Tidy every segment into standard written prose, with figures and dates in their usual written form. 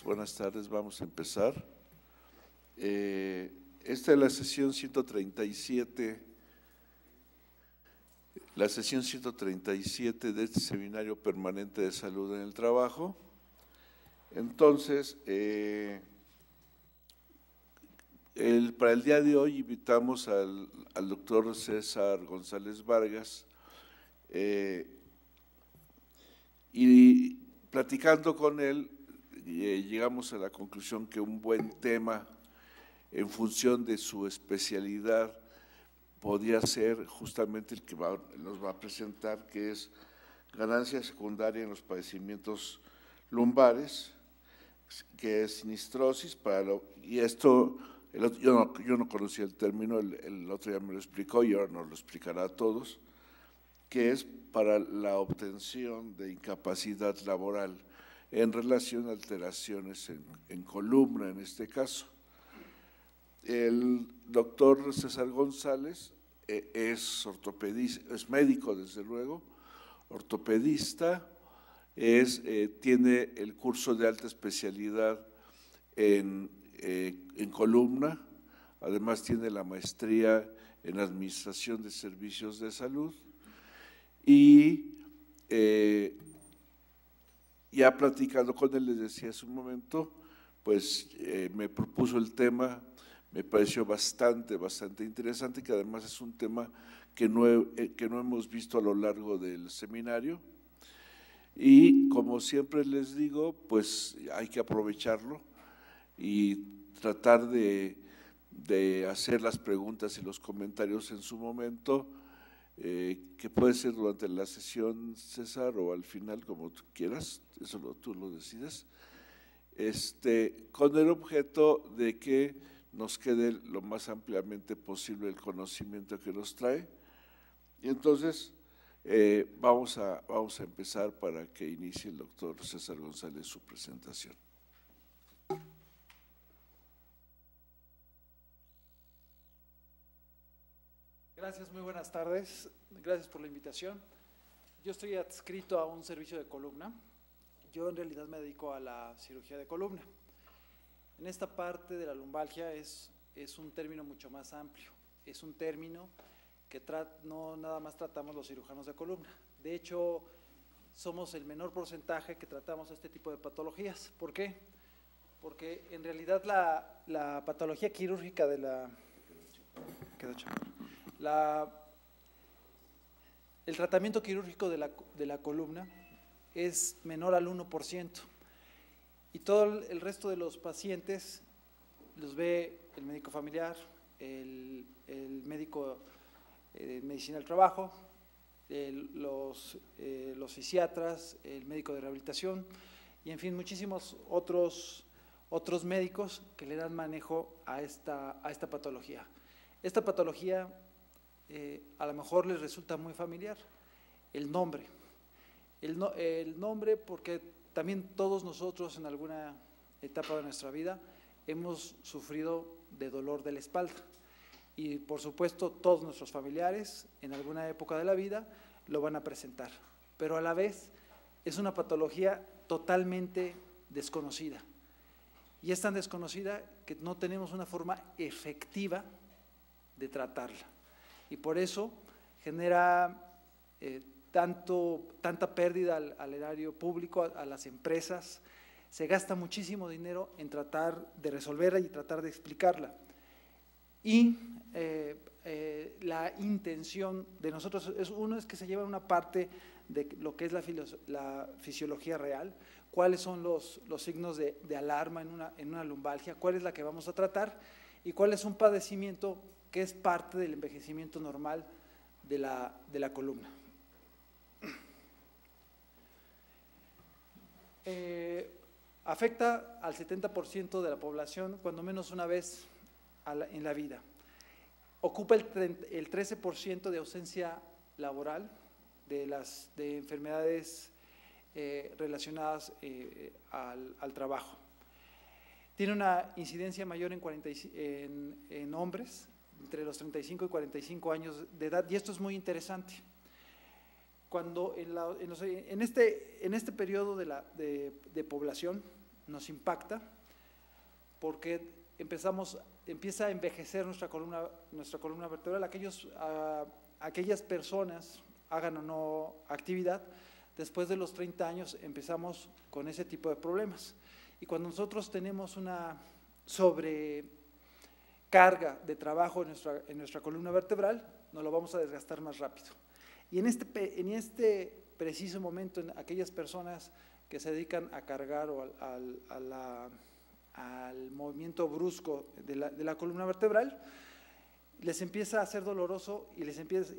Buenas tardes, vamos a empezar. Esta es la sesión 137, de este Seminario Permanente de Salud en el Trabajo. Entonces, para el día de hoy invitamos al doctor César González Vargas y platicando con él, llegamos a la conclusión que un buen tema en función de su especialidad podría ser justamente el que nos va a presentar, que es ganancia secundaria en los padecimientos lumbares, que es sinistrosis, y esto, yo no conocía el término, el otro día me lo explicó y ahora nos lo explicará a todos, que es para la obtención de incapacidad laboral en relación a alteraciones en columna, en este caso. El doctor César González es ortopedista, es médico desde luego, ortopedista, tiene el curso de alta especialidad en columna, además tiene la maestría en Administración de Servicios de Salud y ya platicando con él, les decía hace un momento, pues me propuso el tema, me pareció bastante interesante, que además es un tema que no hemos visto a lo largo del seminario y como siempre les digo, pues hay que aprovecharlo y tratar de hacer las preguntas y los comentarios en su momento, que puede ser durante la sesión, César, o al final, como tú quieras, eso tú lo decides, con el objeto de que nos quede lo más ampliamente posible el conocimiento que nos trae. Y entonces vamos a empezar para que inicie el doctor César González su presentación. Gracias, muy buenas tardes. Gracias por la invitación. Yo estoy adscrito a un servicio de columna. Yo en realidad me dedico a la cirugía de columna. En esta parte de la lumbalgia es un término mucho más amplio. Es un término que no nada más tratamos los cirujanos de columna. De hecho, somos el menor porcentaje que tratamos este tipo de patologías. ¿Por qué? Porque en realidad la patología quirúrgica de la… El tratamiento quirúrgico de la columna es menor al 1% y todo el resto de los pacientes los ve el médico familiar, el médico de medicina del trabajo, los fisiatras, el médico de rehabilitación y en fin muchísimos otros médicos que le dan manejo a esta patología. Esta patología a lo mejor les resulta muy familiar, el nombre porque también todos nosotros en alguna etapa de nuestra vida hemos sufrido de dolor de la espalda y por supuesto todos nuestros familiares en alguna época de la vida lo van a presentar, pero a la vez es una patología totalmente desconocida y es tan desconocida que no tenemos una forma efectiva de tratarla y por eso genera tanta pérdida al erario público, a las empresas, se gasta muchísimo dinero en tratar de resolverla y tratar de explicarla y la intención de nosotros es que se lleva una parte de lo que es la fisiología real, cuáles son los signos de alarma en una lumbalgia, cuál es la que vamos a tratar y cuál es un padecimiento que es parte del envejecimiento normal de la columna. Afecta al 70% de la población cuando menos una vez en la vida. Ocupa el 13% de ausencia laboral de enfermedades relacionadas al trabajo. Tiene una incidencia mayor en hombres entre los 35 y 45 años de edad y esto es muy interesante. Cuando en este periodo de población nos impacta porque empieza a envejecer nuestra columna vertebral. Aquellas personas, hagan o no actividad, después de los 30 años empezamos con ese tipo de problemas. Y cuando nosotros tenemos una sobrecarga de trabajo en nuestra columna vertebral, nos lo vamos a desgastar más rápido. Y en este preciso momento, en aquellas personas que se dedican a cargar o al movimiento brusco de la columna vertebral, les empieza a ser doloroso y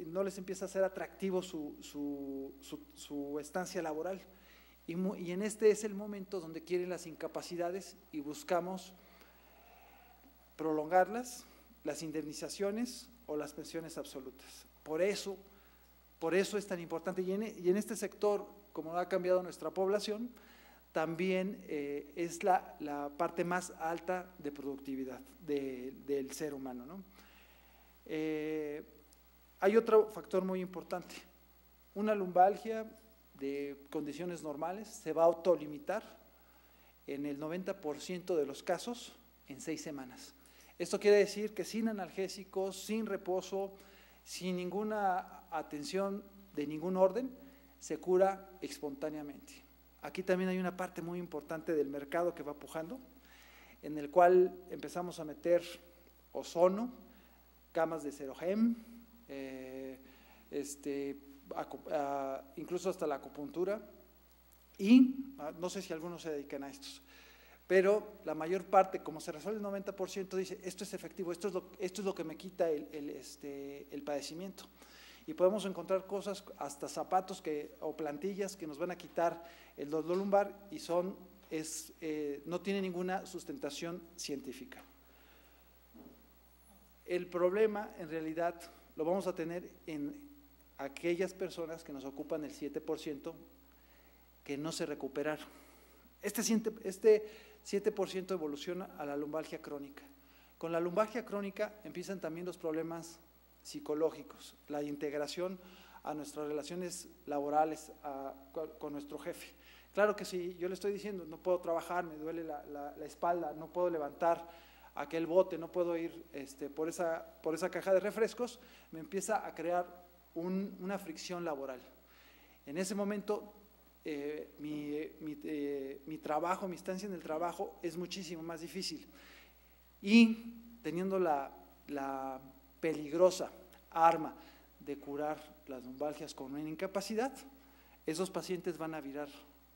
no les empieza a ser atractivo su estancia laboral. Y en este es el momento donde quieren las incapacidades y buscamos prolongarlas, las indemnizaciones o las pensiones absolutas. Por eso es tan importante. Y en este sector, como ha cambiado nuestra población, también es la parte más alta de productividad del ser humano, ¿no? Hay otro factor muy importante. Una lumbalgia de condiciones normales se va a autolimitar en el 90% de los casos en 6 semanas. Esto quiere decir que sin analgésicos, sin reposo, sin ninguna atención de ningún orden, se cura espontáneamente. Aquí también hay una parte muy importante del mercado que va pujando, en el cual empezamos a meter ozono, camas de Cerogem, incluso hasta la acupuntura, y no sé si algunos se dedican a estos, pero la mayor parte, como se resuelve el 90%, dice, esto es efectivo, esto es lo que me quita el padecimiento. Y podemos encontrar cosas, hasta zapatos o plantillas que nos van a quitar el dolor lumbar y no tiene ninguna sustentación científica. El problema, en realidad, lo vamos a tener en aquellas personas que nos ocupan el 7% que no se recuperaron. Este 7% evoluciona a la lumbalgia crónica. Con la lumbalgia crónica empiezan también los problemas psicológicos, la integración a nuestras relaciones laborales con nuestro jefe. Claro que si yo le estoy diciendo, no puedo trabajar, me duele la espalda, no puedo levantar aquel bote, no puedo ir por esa caja de refrescos, me empieza a crear una fricción laboral. En ese momento, mi trabajo, mi estancia en el trabajo es muchísimo más difícil. Y teniendo la peligrosa arma de curar las lumbalgias con una incapacidad, esos pacientes van a virar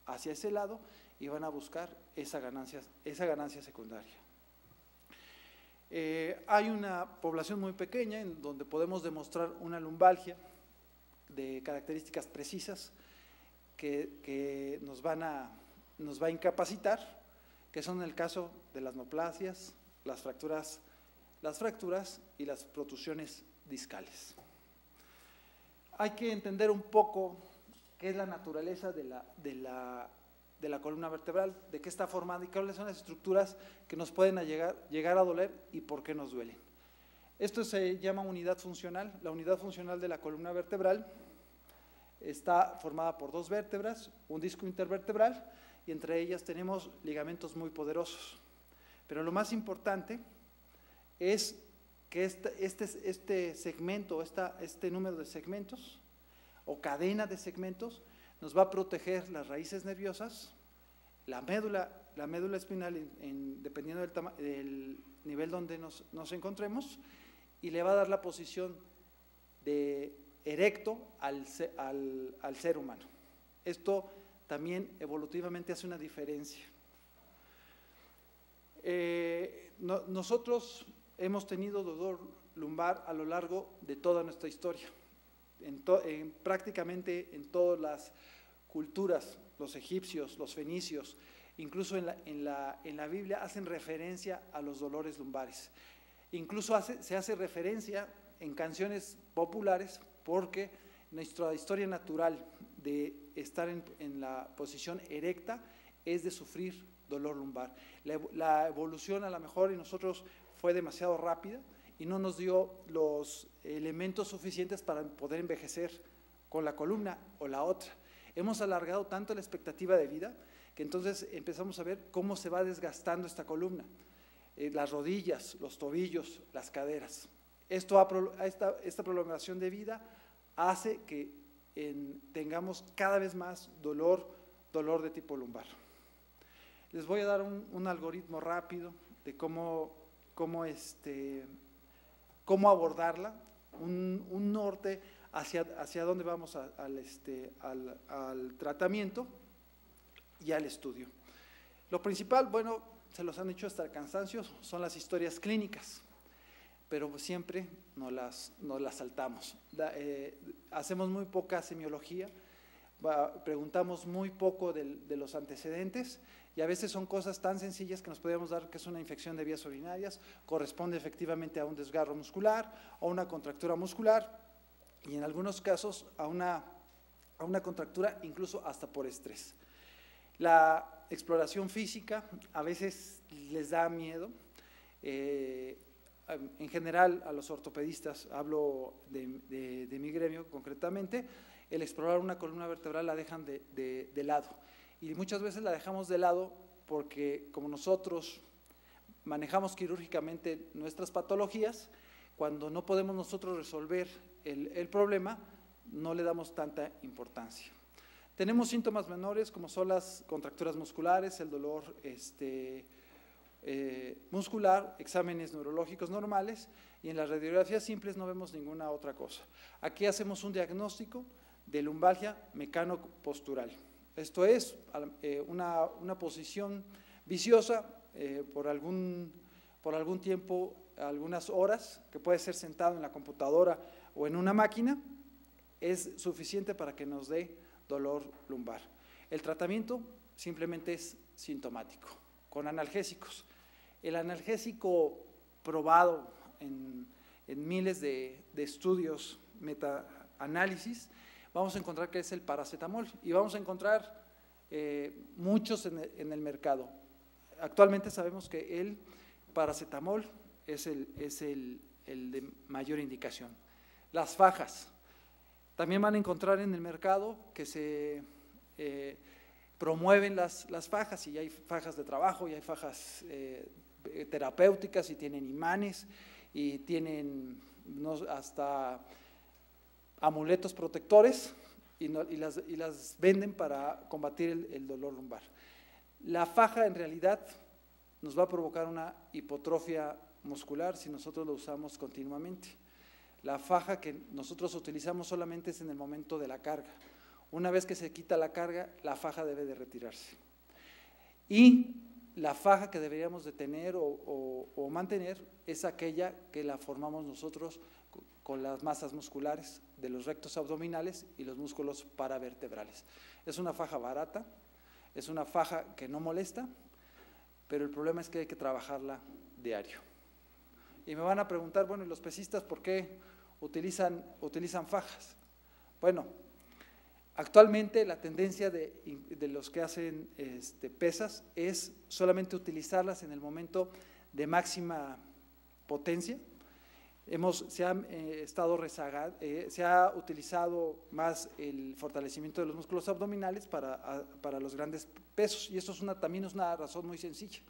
hacia ese lado y van a buscar esa ganancia secundaria. Hay una población muy pequeña en donde podemos demostrar una lumbalgia de características precisas que nos va a incapacitar, que son el caso de las neoplasias, las fracturas y las protusiones discales. Hay que entender un poco qué es la naturaleza de la columna vertebral, de qué está formada y cuáles son las estructuras que nos pueden llegar a doler y por qué nos duelen. Esto se llama unidad funcional. La unidad funcional de la columna vertebral está formada por 2 vértebras, un disco intervertebral, y entre ellas tenemos ligamentos muy poderosos. Pero lo más importante es que este segmento, este número de segmentos o cadena de segmentos nos va a proteger las raíces nerviosas, la médula espinal, dependiendo del nivel donde nos encontremos, y le va a dar la posición de erecto al ser humano. Esto también evolutivamente hace una diferencia. Nosotros hemos tenido dolor lumbar a lo largo de toda nuestra historia, prácticamente en todas las culturas, los egipcios, los fenicios, incluso en la Biblia hacen referencia a los dolores lumbares. Incluso se hace referencia en canciones populares porque nuestra historia natural de estar en la posición erecta es de sufrir dolor lumbar. La evolución a lo mejor en nosotros fue demasiado rápida y no nos dio los elementos suficientes para poder envejecer con la columna o la otra. Hemos alargado tanto la expectativa de vida que entonces empezamos a ver cómo se va desgastando esta columna, las rodillas, los tobillos, las caderas. Esta prolongación de vida hace que tengamos cada vez más dolor de tipo lumbar. Les voy a dar un algoritmo rápido de cómo abordarla, un norte hacia dónde vamos al tratamiento y al estudio. Lo principal, bueno, se los han dicho hasta el cansancio, son las historias clínicas, pero siempre nos las saltamos. Hacemos muy poca semiología, preguntamos muy poco de los antecedentes, y a veces son cosas tan sencillas que nos podríamos dar que es una infección de vías urinarias, corresponde efectivamente a un desgarro muscular o una contractura muscular, y en algunos casos a una contractura incluso hasta por estrés. La exploración física a veces les da miedo. En general a los ortopedistas, hablo de mi gremio concretamente, el explorar una columna vertebral la dejan de lado. Y muchas veces la dejamos de lado porque como nosotros manejamos quirúrgicamente nuestras patologías, cuando no podemos nosotros resolver el problema, no le damos tanta importancia. Tenemos síntomas menores como son las contracturas musculares, el dolor muscular, exámenes neurológicos normales, y en las radiografías simples no vemos ninguna otra cosa. Aquí hacemos un diagnóstico de lumbalgia mecano-postural. Esto es una posición viciosa por algún tiempo, algunas horas, que puede ser sentado en la computadora o en una máquina, es suficiente para que nos dé dolor lumbar. El tratamiento simplemente es sintomático, con analgésicos. El analgésico probado en miles de estudios, metaanálisis, vamos a encontrar que es el paracetamol, y vamos a encontrar muchos en el mercado. Actualmente sabemos que el paracetamol es el de mayor indicación. Las fajas, también van a encontrar en el mercado que se promueven las fajas, y hay fajas de trabajo, y hay fajas terapéuticas, y tienen imanes, y tienen hasta amuletos protectores, y las venden para combatir el dolor lumbar. La faja en realidad nos va a provocar una hipotrofia muscular si nosotros lo usamos continuamente. La faja que nosotros utilizamos solamente es en el momento de la carga. Una vez que se quita la carga, la faja debe de retirarse. Y la faja que deberíamos de tener o mantener es aquella que la formamos nosotros con las masas musculares de los rectos abdominales y los músculos paravertebrales. Es una faja barata, es una faja que no molesta, pero el problema es que hay que trabajarla diario. Y me van a preguntar, bueno, ¿y los pesistas por qué utilizan fajas? Bueno, actualmente la tendencia de los que hacen pesas es solamente utilizarlas en el momento de máxima potencia. Se ha utilizado más el fortalecimiento de los músculos abdominales para los grandes pesos, y eso también es una razón muy sencilla.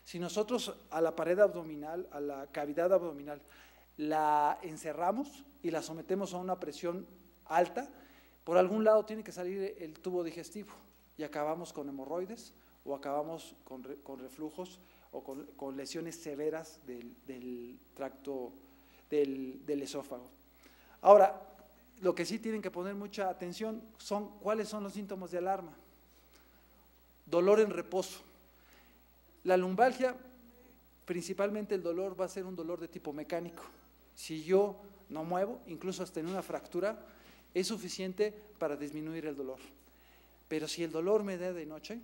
Si nosotros a la pared abdominal, a la cavidad abdominal, la encerramos y la sometemos a una presión alta, por algún lado tiene que salir el tubo digestivo, y acabamos con hemorroides, o acabamos con reflujos, o con lesiones severas del tracto del esófago. Ahora, lo que sí tienen que poner mucha atención son cuáles son los síntomas de alarma. Dolor en reposo. La lumbalgia, principalmente el dolor va a ser un dolor de tipo mecánico. Si yo no muevo, incluso hasta en una fractura, es suficiente para disminuir el dolor. Pero si el dolor me da de noche,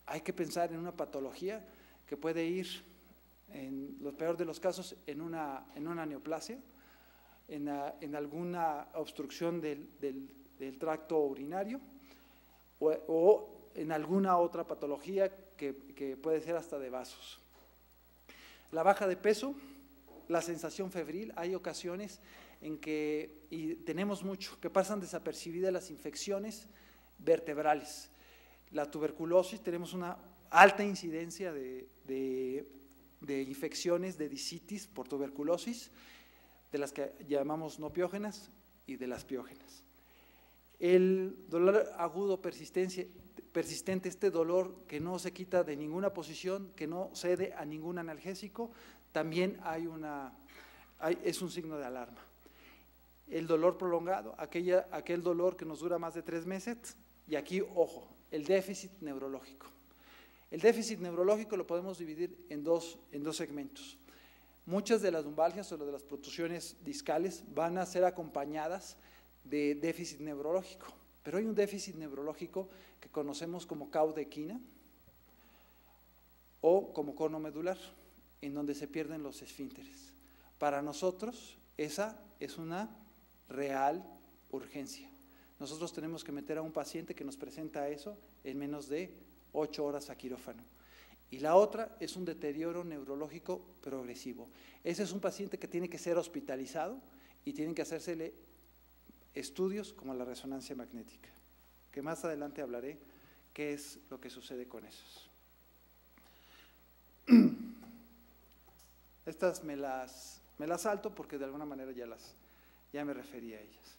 hay que pensar en una patología que puede ir, en lo peor de los casos, en una neoplasia, en alguna obstrucción del tracto urinario, o en alguna otra patología que puede ser hasta de vasos. La baja de peso, la sensación febril, hay ocasiones en que, y tenemos mucho, que pasan desapercibidas las infecciones vertebrales. La tuberculosis, tenemos una alta incidencia de infecciones de discitis por tuberculosis, de las que llamamos no piógenas y de las piógenas. El dolor agudo persistente, este dolor que no se quita de ninguna posición, que no cede a ningún analgésico, también es un signo de alarma. El dolor prolongado, aquel dolor que nos dura más de 3 meses, y aquí, ojo, el déficit neurológico. El déficit neurológico lo podemos dividir en dos segmentos. Muchas de las lumbalgias o de las protusiones discales van a ser acompañadas de déficit neurológico, pero hay un déficit neurológico que conocemos como caudequina o como cono medular, en donde se pierden los esfínteres. Para nosotros, esa es una real urgencia. Nosotros tenemos que meter a un paciente que nos presenta eso en menos de 8 horas a quirófano. Y la otra es un deterioro neurológico progresivo. Ese es un paciente que tiene que ser hospitalizado y tienen que hacérsele estudios como la resonancia magnética, que más adelante hablaré qué es lo que sucede con esos. Estas me las salto porque de alguna manera ya me referí a ellas.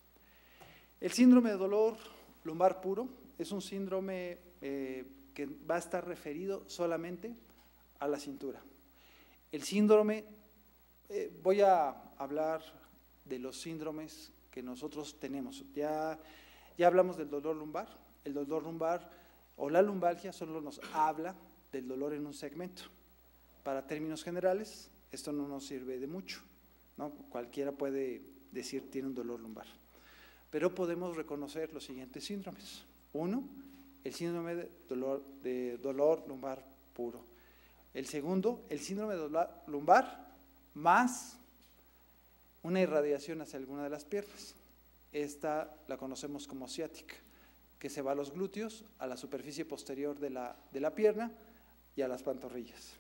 El síndrome de dolor lumbar puro es un síndrome que va a estar referido solamente a la cintura. El síndrome, voy a hablar de los síndromes que nosotros tenemos. Ya hablamos del dolor lumbar. El dolor lumbar o la lumbalgia solo nos habla del dolor en un segmento. Para términos generales, esto no nos sirve de mucho, ¿no? Cualquiera puede decir tiene un dolor lumbar. Pero podemos reconocer los siguientes síndromes. 1, el síndrome de dolor lumbar puro. El segundo, el síndrome de dolor lumbar más una irradiación hacia alguna de las piernas. Esta la conocemos como ciática, que se va a los glúteos, a la superficie posterior de la pierna y a las pantorrillas.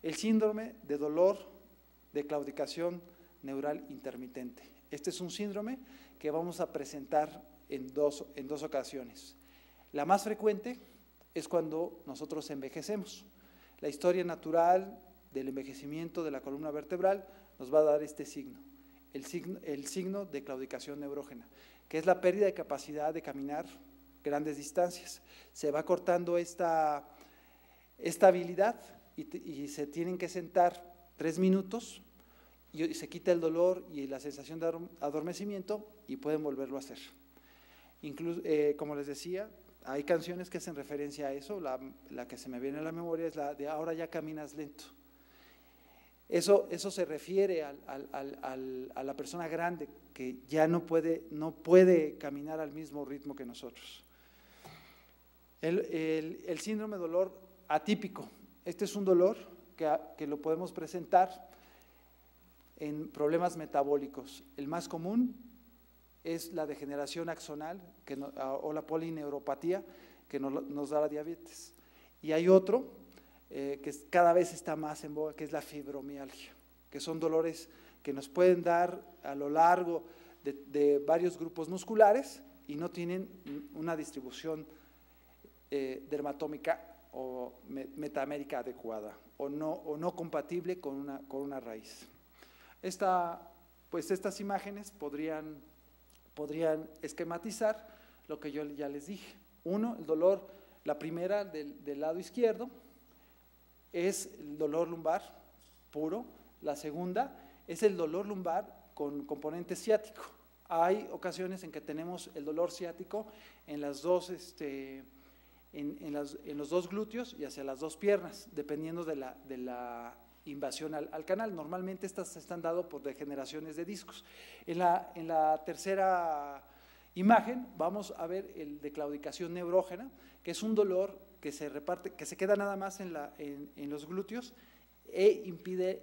El síndrome de dolor de claudicación neural intermitente. Este es un síndrome que vamos a presentar en dos ocasiones. La más frecuente es cuando nosotros envejecemos. La historia natural del envejecimiento de la columna vertebral nos va a dar este signo, el signo de claudicación neurógena, que es la pérdida de capacidad de caminar grandes distancias. Se va cortando esta habilidad y se tienen que sentar 3 minutos y se quita el dolor y la sensación de adormecimiento y pueden volverlo a hacer. Incluso, como les decía, hay canciones que hacen referencia a eso. La que se me viene a la memoria es la de Ahora ya caminas lento. Eso se refiere a la persona grande que ya no puede caminar al mismo ritmo que nosotros. El síndrome de dolor atípico. Este es un dolor que lo podemos presentar en problemas metabólicos. El más común es la degeneración axonal o la polineuropatía que nos da la diabetes. Y hay otro que cada vez está más en boga, que es la fibromialgia, que son dolores que nos pueden dar a lo largo de varios grupos musculares y no tienen una distribución dermatómica o metamérica adecuada o no compatible con una raíz. Estas imágenes podrían esquematizar lo que yo ya les dije. 1, el dolor, la primera del lado izquierdo es el dolor lumbar puro. La segunda es el dolor lumbar con componente ciático. Hay ocasiones en que tenemos el dolor ciático en los dos glúteos y hacia las 2 piernas, dependiendo de la invasión al canal. Normalmente estas están dadas por degeneraciones de discos. En la tercera imagen vamos a ver el de claudicación neurógena, que es un dolor que se reparte, que se queda nada más en los glúteos e impide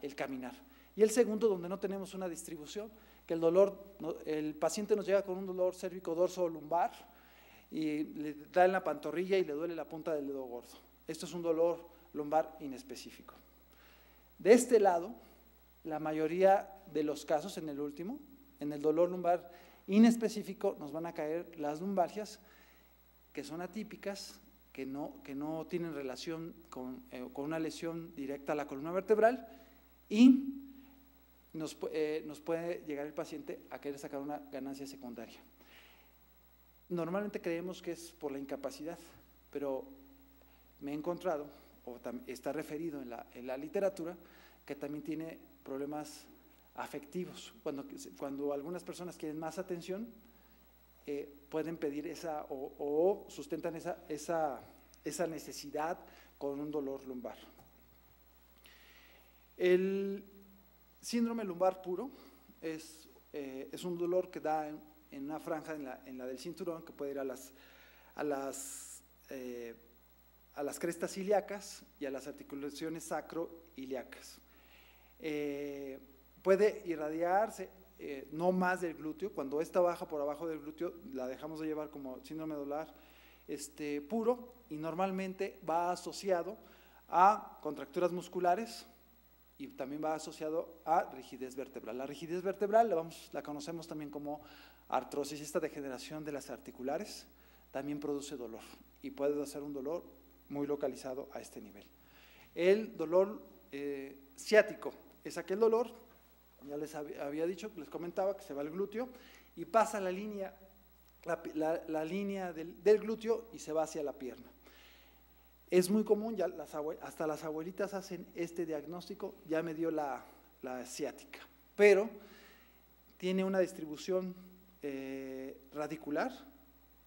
el caminar. Y el segundo, donde no tenemos una distribución, que el paciente nos llega con un dolor cérvico dorso lumbar y le da en la pantorrilla y le duele la punta del dedo gordo. Esto es un dolor lumbar inespecífico. De este lado, la mayoría de los casos, en el último, en el dolor lumbar inespecífico, nos van a caer las lumbalgias, que son atípicas, que no tienen relación con una lesión directa a la columna vertebral, y nos puede llegar el paciente a querer sacar una ganancia secundaria. Normalmente creemos que es por la incapacidad, pero me he encontrado, o está referido en la literatura, que también tiene problemas afectivos. Cuando algunas personas quieren más atención, pueden pedir esa o sustentan esa necesidad con un dolor lumbar. El síndrome lumbar puro es un dolor que da en una franja en la del cinturón, que puede ir a las crestas ilíacas y a las articulaciones sacroiliacas. Puede irradiarse no más del glúteo. Cuando esta baja por abajo del glúteo, la dejamos de llevar como síndrome lumbar puro, y normalmente va asociado a contracturas musculares y también va asociado a rigidez vertebral. La rigidez vertebral la conocemos también como artrosis. Esta degeneración de las articulares también produce dolor y puede ser un dolor muy localizado a este nivel. El dolor ciático es aquel dolor, ya les había dicho, les comentaba, que se va al glúteo y pasa la línea del glúteo y se va hacia la pierna. Es muy común, ya hasta las abuelitas hacen este diagnóstico: ya me dio la ciática, pero tiene una distribución radicular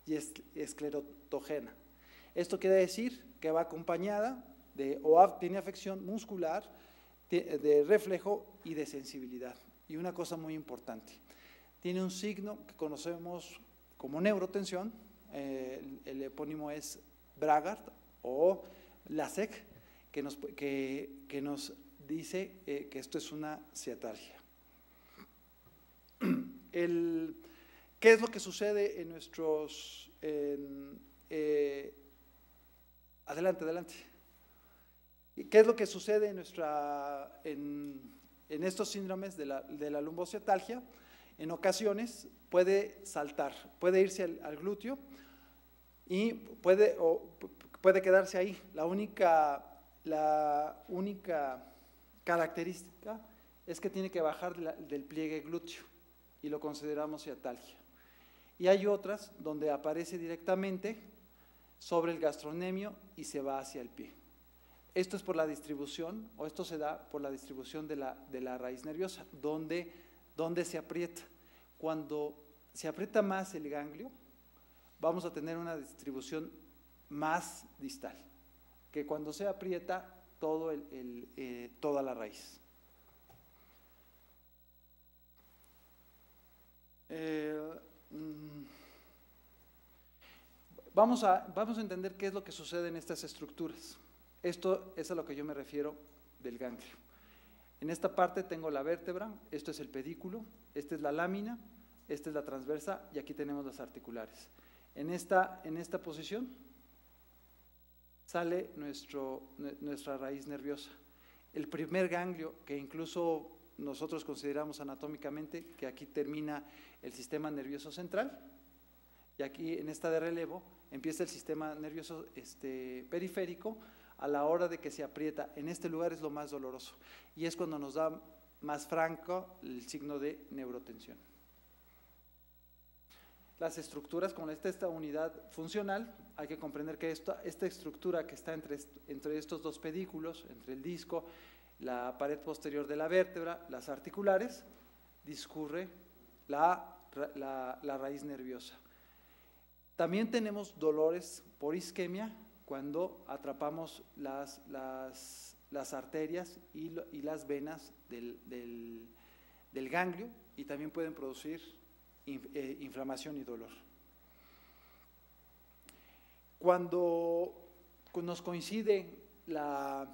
y esclerotogena. Esto quiere decir que va acompañada tiene afección muscular, de reflejo y de sensibilidad. Y una cosa muy importante, tiene un signo que conocemos como neurotensión, el epónimo es Bragard o LASEC, que nos dice que esto es una ciatalgia. ¿Qué es lo que sucede en nuestros… adelante. ¿Qué es lo que sucede en estos síndromes de la lumbociatalgia? En ocasiones puede saltar, puede irse al glúteo y puede quedarse ahí. La única característica es que tiene que bajar del pliegue glúteo y lo consideramos ciatalgia. Y hay otras donde aparece directamente sobre el gastrocnemio y se va hacia el pie. Esto es por la distribución, o esto se da por la distribución de la raíz nerviosa, donde se aprieta. Cuando se aprieta más el ganglio, vamos a tener una distribución más distal, que cuando se aprieta toda la raíz. Vamos a entender qué es lo que sucede en estas estructuras. Esto es a lo que yo me refiero del ganglio. En esta parte tengo la vértebra, esto es el pedículo, esta es la lámina, esta es la transversa y aquí tenemos las articulares. En esta posición sale nuestra raíz nerviosa. El primer ganglio, que incluso nosotros consideramos anatómicamente que aquí termina el sistema nervioso central, y aquí en esta de relevo empieza el sistema nervioso periférico. A la hora de que se aprieta, en este lugar es lo más doloroso y es cuando nos da más franco el signo de neurotensión. Las estructuras, como esta unidad funcional, hay que comprender que esta estructura que está entre estos dos pedículos, entre el disco, la pared posterior de la vértebra, las articulares, discurre la raíz nerviosa. También tenemos dolores por isquemia cuando atrapamos las arterias y las venas del ganglio, y también pueden producir inflamación y dolor. Cuando nos coincide la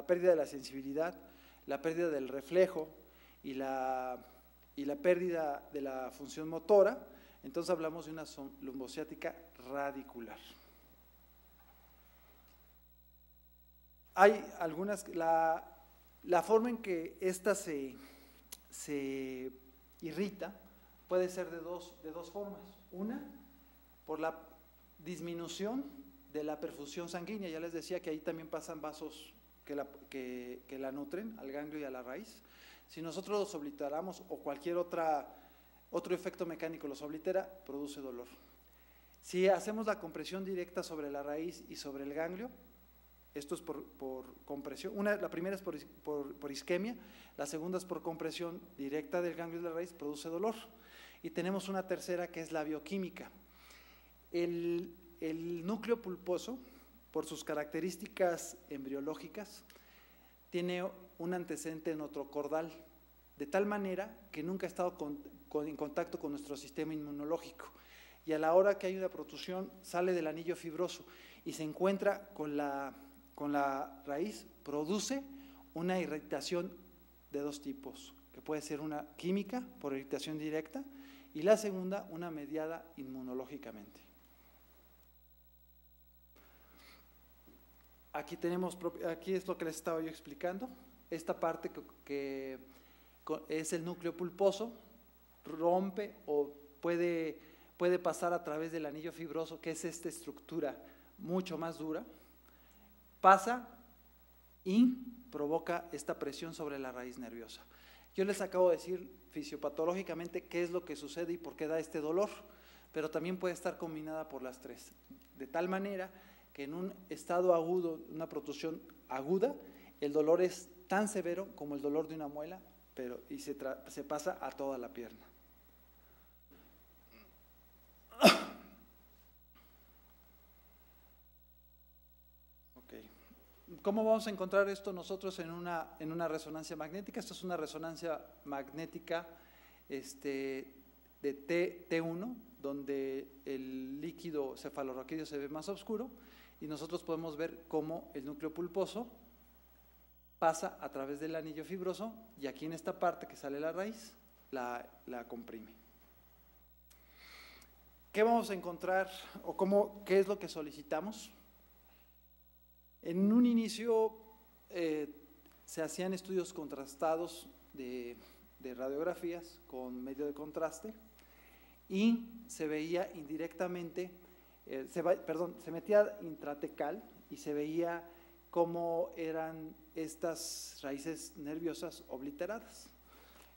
pérdida de la sensibilidad, la pérdida del reflejo y la pérdida de la función motora, entonces hablamos de una lumbociática radicular. Hay algunas, la forma en que esta se irrita puede ser de dos formas. Una, por la disminución de la perfusión sanguínea. Ya les decía que ahí también pasan vasos que la nutren, al ganglio y a la raíz. Si nosotros los obliteramos o cualquier otro efecto mecánico los oblitera, produce dolor. Si hacemos la compresión directa sobre la raíz y sobre el ganglio, esto es por compresión. La primera es por isquemia, la segunda es por compresión directa del ganglio de la raíz, produce dolor. Y tenemos una tercera que es la bioquímica. El núcleo pulposo, por sus características embriológicas, tiene un antecedente notrocordal, de tal manera que nunca ha estado en contacto con nuestro sistema inmunológico. Y a la hora que hay una protrusión, sale del anillo fibroso y se encuentra con la raíz, produce una irritación de dos tipos, que puede ser una química por irritación directa y la segunda, una mediada inmunológicamente. Aquí es lo que les estaba yo explicando. Esta parte que es el núcleo pulposo, rompe o puede pasar a través del anillo fibroso, que es esta estructura mucho más dura, pasa y provoca esta presión sobre la raíz nerviosa. Yo les acabo de decir fisiopatológicamente qué es lo que sucede y por qué da este dolor, pero también puede estar combinada por las tres, de tal manera que en un estado agudo, una protrusión aguda, el dolor es tan severo como el dolor de una muela, y se pasa a toda la pierna. Okay. ¿Cómo vamos a encontrar esto nosotros en una resonancia magnética? Esto es una resonancia magnética de T1, donde el líquido cefalorraquídeo se ve más oscuro, y nosotros podemos ver cómo el núcleo pulposo pasa a través del anillo fibroso y aquí en esta parte que sale la raíz, la comprime. ¿Qué vamos a encontrar o qué es lo que solicitamos? En un inicio se hacían estudios contrastados de radiografías con medio de contraste y se veía indirectamente, se metía intratecal y se veía cómo eran estas raíces nerviosas obliteradas.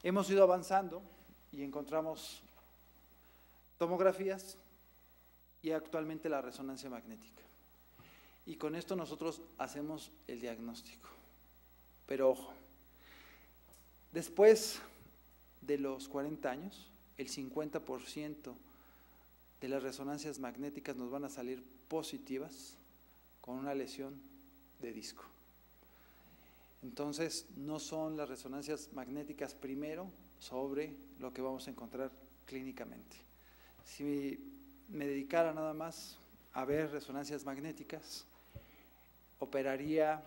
Hemos ido avanzando y encontramos tomografías y actualmente la resonancia magnética. Y con esto nosotros hacemos el diagnóstico. Pero ojo, después de los 40 años, el 50% de las resonancias magnéticas nos van a salir positivas con una lesión de disco. Entonces, no son las resonancias magnéticas primero sobre lo que vamos a encontrar clínicamente. Si me dedicara nada más a ver resonancias magnéticas, operaría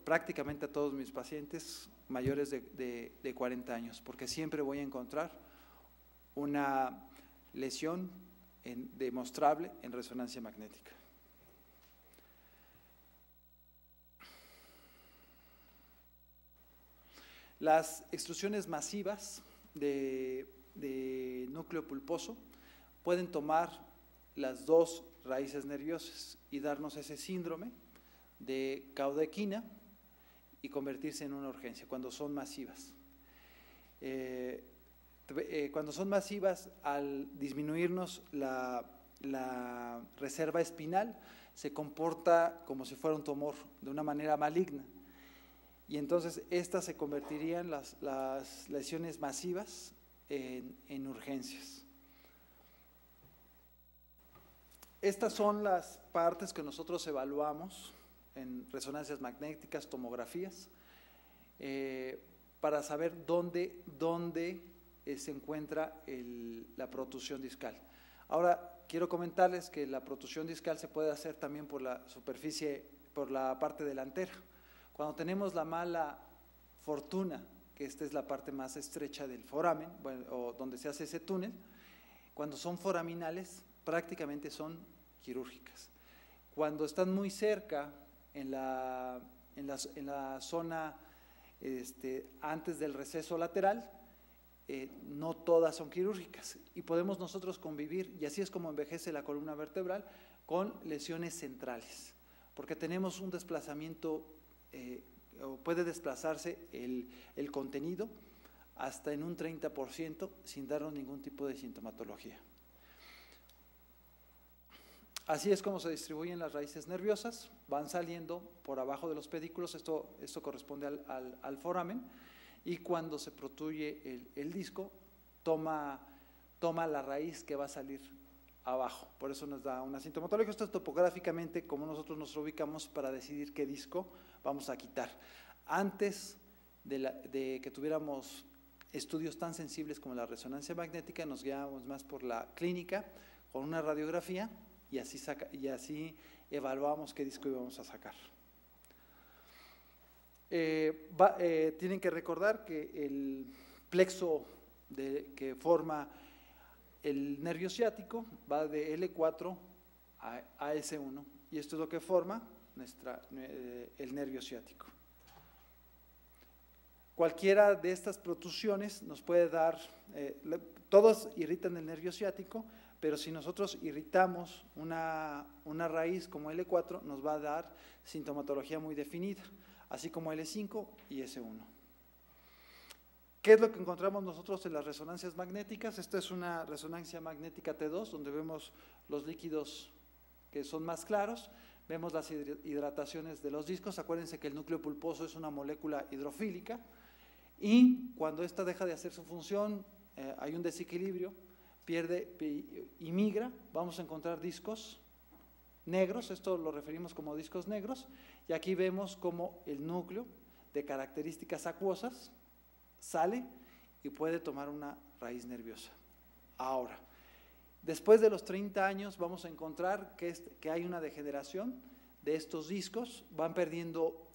prácticamente a todos mis pacientes mayores de 40 años, porque siempre voy a encontrar una lesión demostrable en resonancia magnética. Las extrusiones masivas de núcleo pulposo pueden tomar las dos raíces nerviosas y darnos ese síndrome de caudequina y convertirse en una urgencia cuando son masivas. Cuando son masivas, al disminuirnos la reserva espinal, se comporta como si fuera un tumor de una manera maligna. Y entonces estas se convertirían las lesiones masivas en urgencias. Estas son las partes que nosotros evaluamos en resonancias magnéticas, tomografías, para saber dónde se encuentra la protrusión discal. Ahora, quiero comentarles que la protrusión discal se puede hacer también por la superficie, por la parte delantera. Cuando tenemos la mala fortuna, que esta es la parte más estrecha del foramen, o donde se hace ese túnel, cuando son foraminales, prácticamente son quirúrgicas. Cuando están muy cerca, en la zona antes del receso lateral, no todas son quirúrgicas y podemos nosotros convivir, y así es como envejece la columna vertebral, con lesiones centrales, porque tenemos un desplazamiento, o puede desplazarse el contenido hasta en un 30% sin darnos ningún tipo de sintomatología. Así es como se distribuyen las raíces nerviosas, van saliendo por abajo de los pedículos, esto corresponde al foramen, y cuando se protruye el disco, toma la raíz que va a salir abajo, por eso nos da una sintomatología. Esto es topográficamente como nosotros nos ubicamos para decidir qué disco vamos a quitar. Antes de que tuviéramos estudios tan sensibles como la resonancia magnética, nos guiábamos más por la clínica, con una radiografía, y así evaluamos qué disco íbamos a sacar. Tienen que recordar que el plexo que forma el nervio ciático va de L4 a S1, y esto es lo que forma el nervio ciático. Cualquiera de estas protrusiones nos puede dar, todos irritan el nervio ciático, pero si nosotros irritamos una raíz como L4, nos va a dar sintomatología muy definida, así como L5 y S1. ¿Qué es lo que encontramos nosotros en las resonancias magnéticas? Esta es una resonancia magnética T2, donde vemos los líquidos que son más claros, vemos las hidrataciones de los discos. Acuérdense que el núcleo pulposo es una molécula hidrofílica, y cuando esta deja de hacer su función, hay un desequilibrio, pierde y migra, vamos a encontrar discos negros, esto lo referimos como discos negros, y aquí vemos como el núcleo de características acuosas sale y puede tomar una raíz nerviosa. Ahora, después de los 30 años vamos a encontrar que hay una degeneración de estos discos, van perdiendo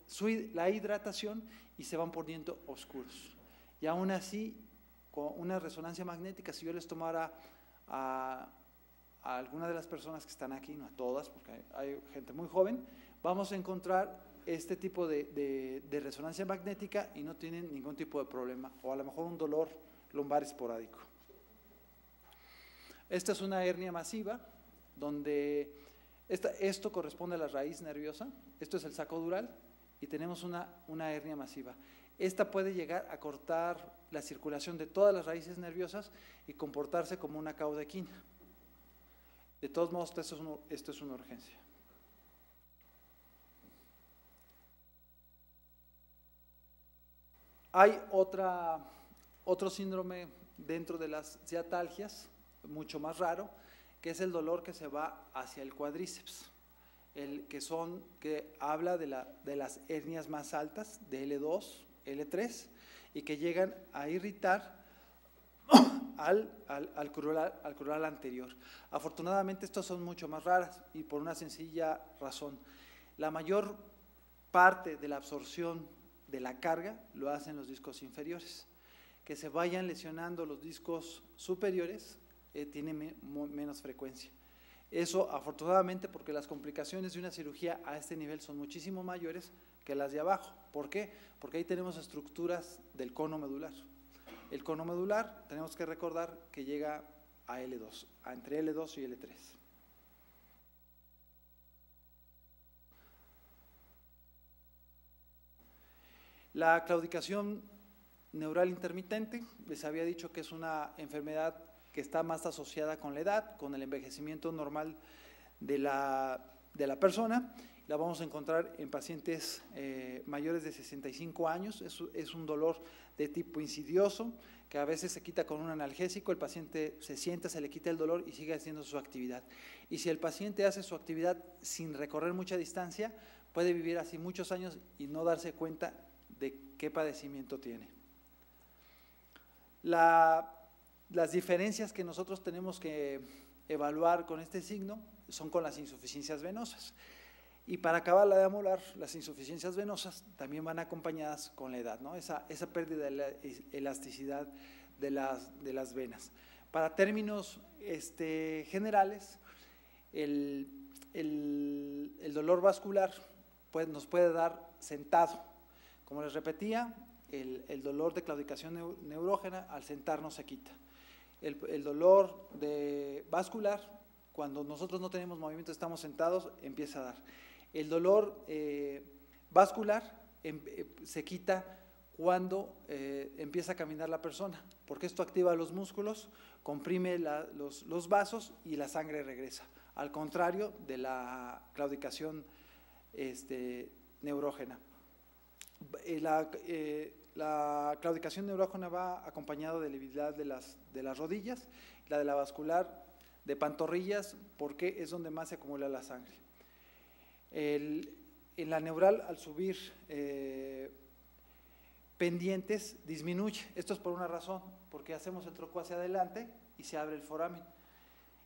la hidratación y se van poniendo oscuros. Y aún así, con una resonancia magnética, si yo les tomara a alguna de las personas que están aquí, no a todas, porque hay gente muy joven, vamos a encontrar este tipo de resonancia magnética y no tienen ningún tipo de problema, o a lo mejor un dolor lumbar esporádico. Esta es una hernia masiva, donde esto corresponde a la raíz nerviosa, esto es el saco dural, y tenemos una hernia masiva. Esta puede llegar a cortar la circulación de todas las raíces nerviosas y comportarse como una caudequina. De todos modos, esto es una urgencia. Hay otro síndrome dentro de las ciatalgias, mucho más raro, que es el dolor que se va hacia el cuádriceps, que habla de las hernias más altas, de L2, L3, y que llegan a irritar al crural anterior. Afortunadamente, estas son mucho más raras, y por una sencilla razón. La mayor parte de la absorción de la carga lo hacen los discos inferiores. Que se vayan lesionando los discos superiores tiene menos frecuencia. Eso, afortunadamente, porque las complicaciones de una cirugía a este nivel son muchísimo mayores que las de abajo. ¿Por qué? Porque ahí tenemos estructuras del cono medular. El cono medular, tenemos que recordar que llega a L2, entre L2 y L3. La claudicación neural intermitente, les había dicho que es una enfermedad que está más asociada con la edad, con el envejecimiento normal de la persona. La vamos a encontrar en pacientes mayores de 65 años. Es un dolor de tipo insidioso, que a veces se quita con un analgésico, el paciente se sienta, se le quita el dolor y sigue haciendo su actividad. Y si el paciente hace su actividad sin recorrer mucha distancia, puede vivir así muchos años y no darse cuenta de qué padecimiento tiene. Las diferencias que nosotros tenemos que evaluar con este signo son con las insuficiencias venosas. Y para acabarla de amolar, las insuficiencias venosas también van acompañadas con la edad, ¿no? Esa pérdida de la elasticidad de las venas. Para términos generales, el dolor vascular nos puede dar sentado. Como les repetía, el dolor de claudicación neurógena al sentarnos se quita. El dolor vascular, cuando nosotros no tenemos movimiento, estamos sentados, empieza a dar. El dolor vascular se quita cuando empieza a caminar la persona, porque esto activa los músculos, comprime los vasos y la sangre regresa, al contrario de la claudicación neurógena. La claudicación neurógena va acompañada de debilidad de las rodillas, la de la vascular de pantorrillas, porque es donde más se acumula la sangre. En la neural, al subir pendientes, disminuye. Esto es por una razón, porque hacemos el troco hacia adelante y se abre el foramen.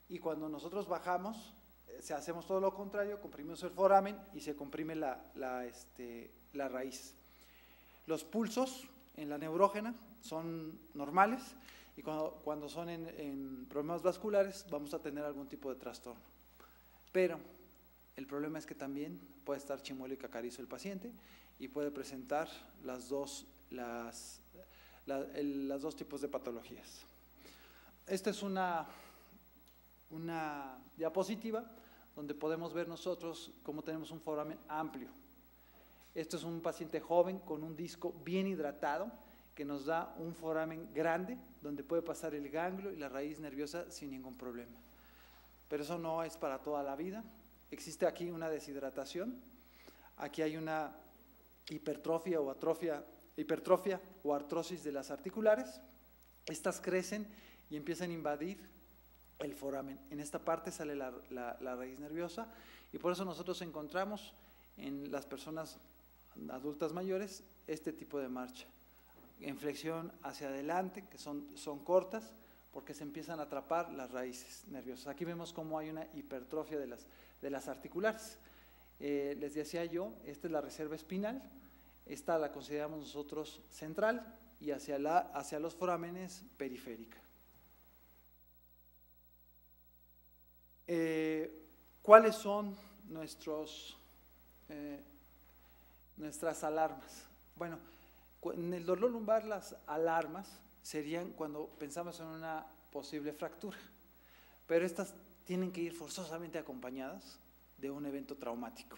Y cuando nosotros bajamos, hacemos todo lo contrario, comprimimos el foramen y se comprime la raíz. Los pulsos en la neurógena son normales y cuando son en problemas vasculares vamos a tener algún tipo de trastorno. Pero el problema es que también puede estar chimuelo y cacarizo el paciente y puede presentar los dos tipos de patologías. Esta es una diapositiva donde podemos ver nosotros cómo tenemos un foramen amplio. Esto es un paciente joven con un disco bien hidratado que nos da un foramen grande donde puede pasar el ganglio y la raíz nerviosa sin ningún problema. Pero eso no es para toda la vida. Existe aquí una deshidratación, aquí hay una hipertrofia o artrosis de las articulares. Estas crecen y empiezan a invadir el foramen. En esta parte sale la raíz nerviosa y por eso nosotros encontramos en las personas adultas mayores este tipo de marcha. En flexión hacia adelante, que son cortas, porque se empiezan a atrapar las raíces nerviosas. Aquí vemos cómo hay una hipertrofia de las articulares. Les decía yo, esta es la reserva espinal, esta la consideramos nosotros central y hacia los forámenes periférica. ¿Cuáles son nuestras alarmas? Bueno, en el dolor lumbar las alarmas serían cuando pensamos en una posible fractura, pero estas tienen que ir forzosamente acompañadas de un evento traumático.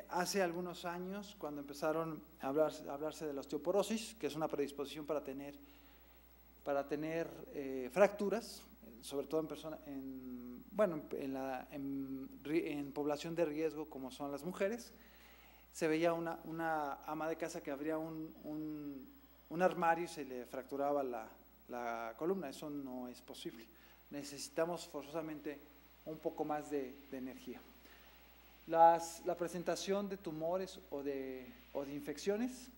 Hace algunos años, cuando empezaron a hablarse de la osteoporosis, que es una predisposición para tener fracturas, sobre todo en población de riesgo como son las mujeres, se veía una ama de casa que abría un armario y se le fracturaba la columna. Eso no es posible. Necesitamos forzosamente un poco más de energía. La presentación de tumores o de infecciones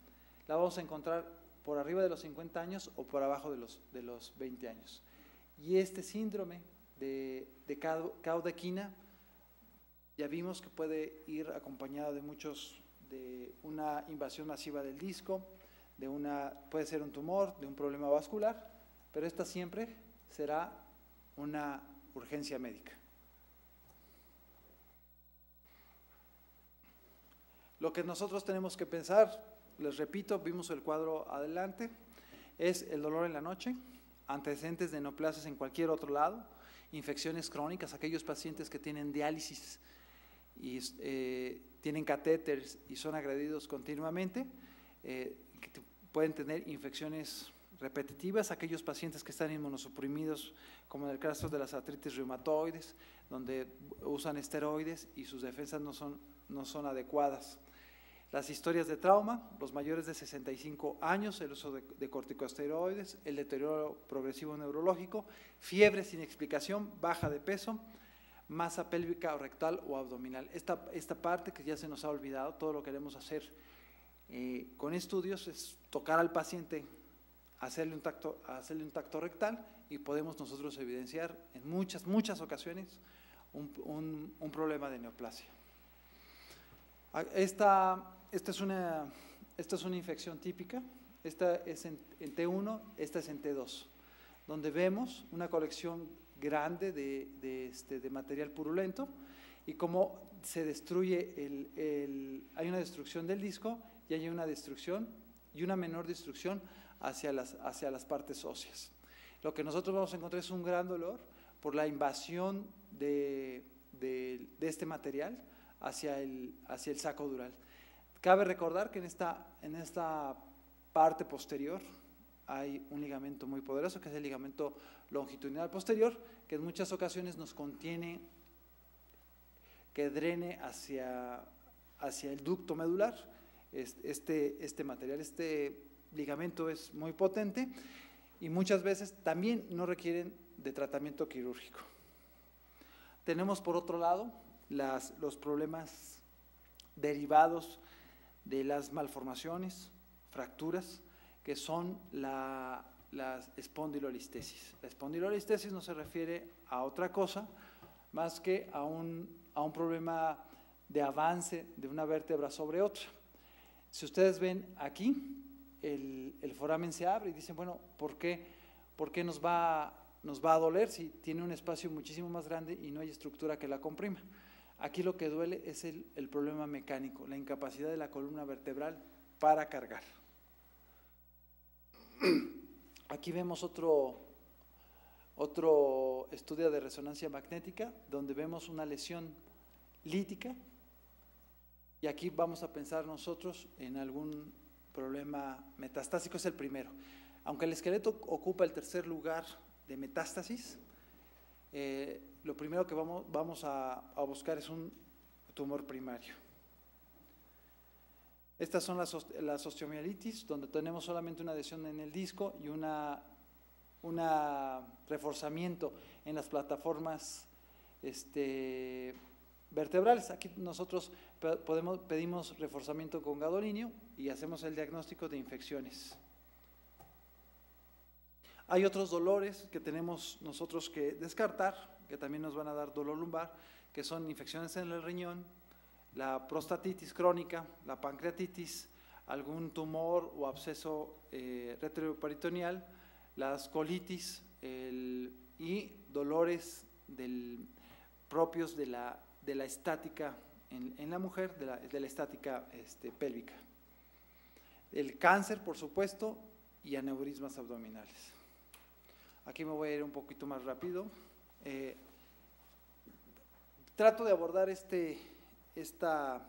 la vamos a encontrar por arriba de los 50 años o por abajo de los 20 años. Y este síndrome de caudequina ya vimos que puede ir acompañado de una invasión masiva del disco, puede ser un tumor, de un problema vascular, pero esta siempre será una urgencia médica. Lo que nosotros tenemos que pensar, les repito, vimos el cuadro adelante, es el dolor en la noche, antecedentes de neoplasias en cualquier otro lado, infecciones crónicas, aquellos pacientes que tienen diálisis y tienen catéteres y son agredidos continuamente, que pueden tener infecciones repetitivas, aquellos pacientes que están inmunosuprimidos, como en el caso de las artritis reumatoides, donde usan esteroides y sus defensas no son adecuadas. Las historias de trauma, los mayores de 65 años, el uso de corticosteroides, el deterioro progresivo neurológico, fiebre sin explicación, baja de peso, masa pélvica o rectal o abdominal. Esta parte que ya se nos ha olvidado, todo lo que queremos hacer con estudios es tocar al paciente, hacerle un tacto rectal y podemos nosotros evidenciar en muchas ocasiones un problema de neoplasia. Esta es una infección típica, esta es en T1, esta es en T2, donde vemos una colección grande de material purulento y cómo se destruye, hay una destrucción del disco y hay una destrucción y una menor destrucción hacia las partes óseas. Lo que nosotros vamos a encontrar es un gran dolor por la invasión de este material hacia el saco dural. Cabe recordar que en esta parte posterior hay un ligamento muy poderoso, que es el ligamento longitudinal posterior, que en muchas ocasiones nos contiene, que drene hacia el ducto medular. Este material, este ligamento es muy potente y muchas veces también no requieren de tratamiento quirúrgico. Tenemos por otro lado los problemas derivados de las malformaciones, fracturas, que son la espondilolistesis. La espondilolistesis no se refiere a otra cosa más que a un problema de avance de una vértebra sobre otra. Si ustedes ven aquí, el foramen se abre y dicen, bueno, ¿por qué nos va a doler si tiene un espacio muchísimo más grande y no hay estructura que la comprima? Aquí lo que duele es el problema mecánico, la incapacidad de la columna vertebral para cargar. Aquí vemos otro estudio de resonancia magnética donde vemos una lesión lítica y aquí vamos a pensar nosotros en algún problema metastásico, es el primero. Aunque el esqueleto ocupa el tercer lugar de metástasis, lo primero que vamos a buscar es un tumor primario. Estas son las osteomielitis, donde tenemos solamente una adhesión en el disco y un reforzamiento en las plataformas vertebrales. Aquí nosotros pedimos reforzamiento con gadolinio y hacemos el diagnóstico de infecciones. Hay otros dolores que tenemos nosotros que descartar, que también nos van a dar dolor lumbar, que son infecciones en el riñón, la prostatitis crónica, la pancreatitis, algún tumor o absceso retroperitoneal, las colitis y dolores propios de la estática en la mujer, de la estática pélvica. El cáncer, por supuesto, y aneurismas abdominales. Aquí me voy a ir un poquito más rápido. Trato de abordar esta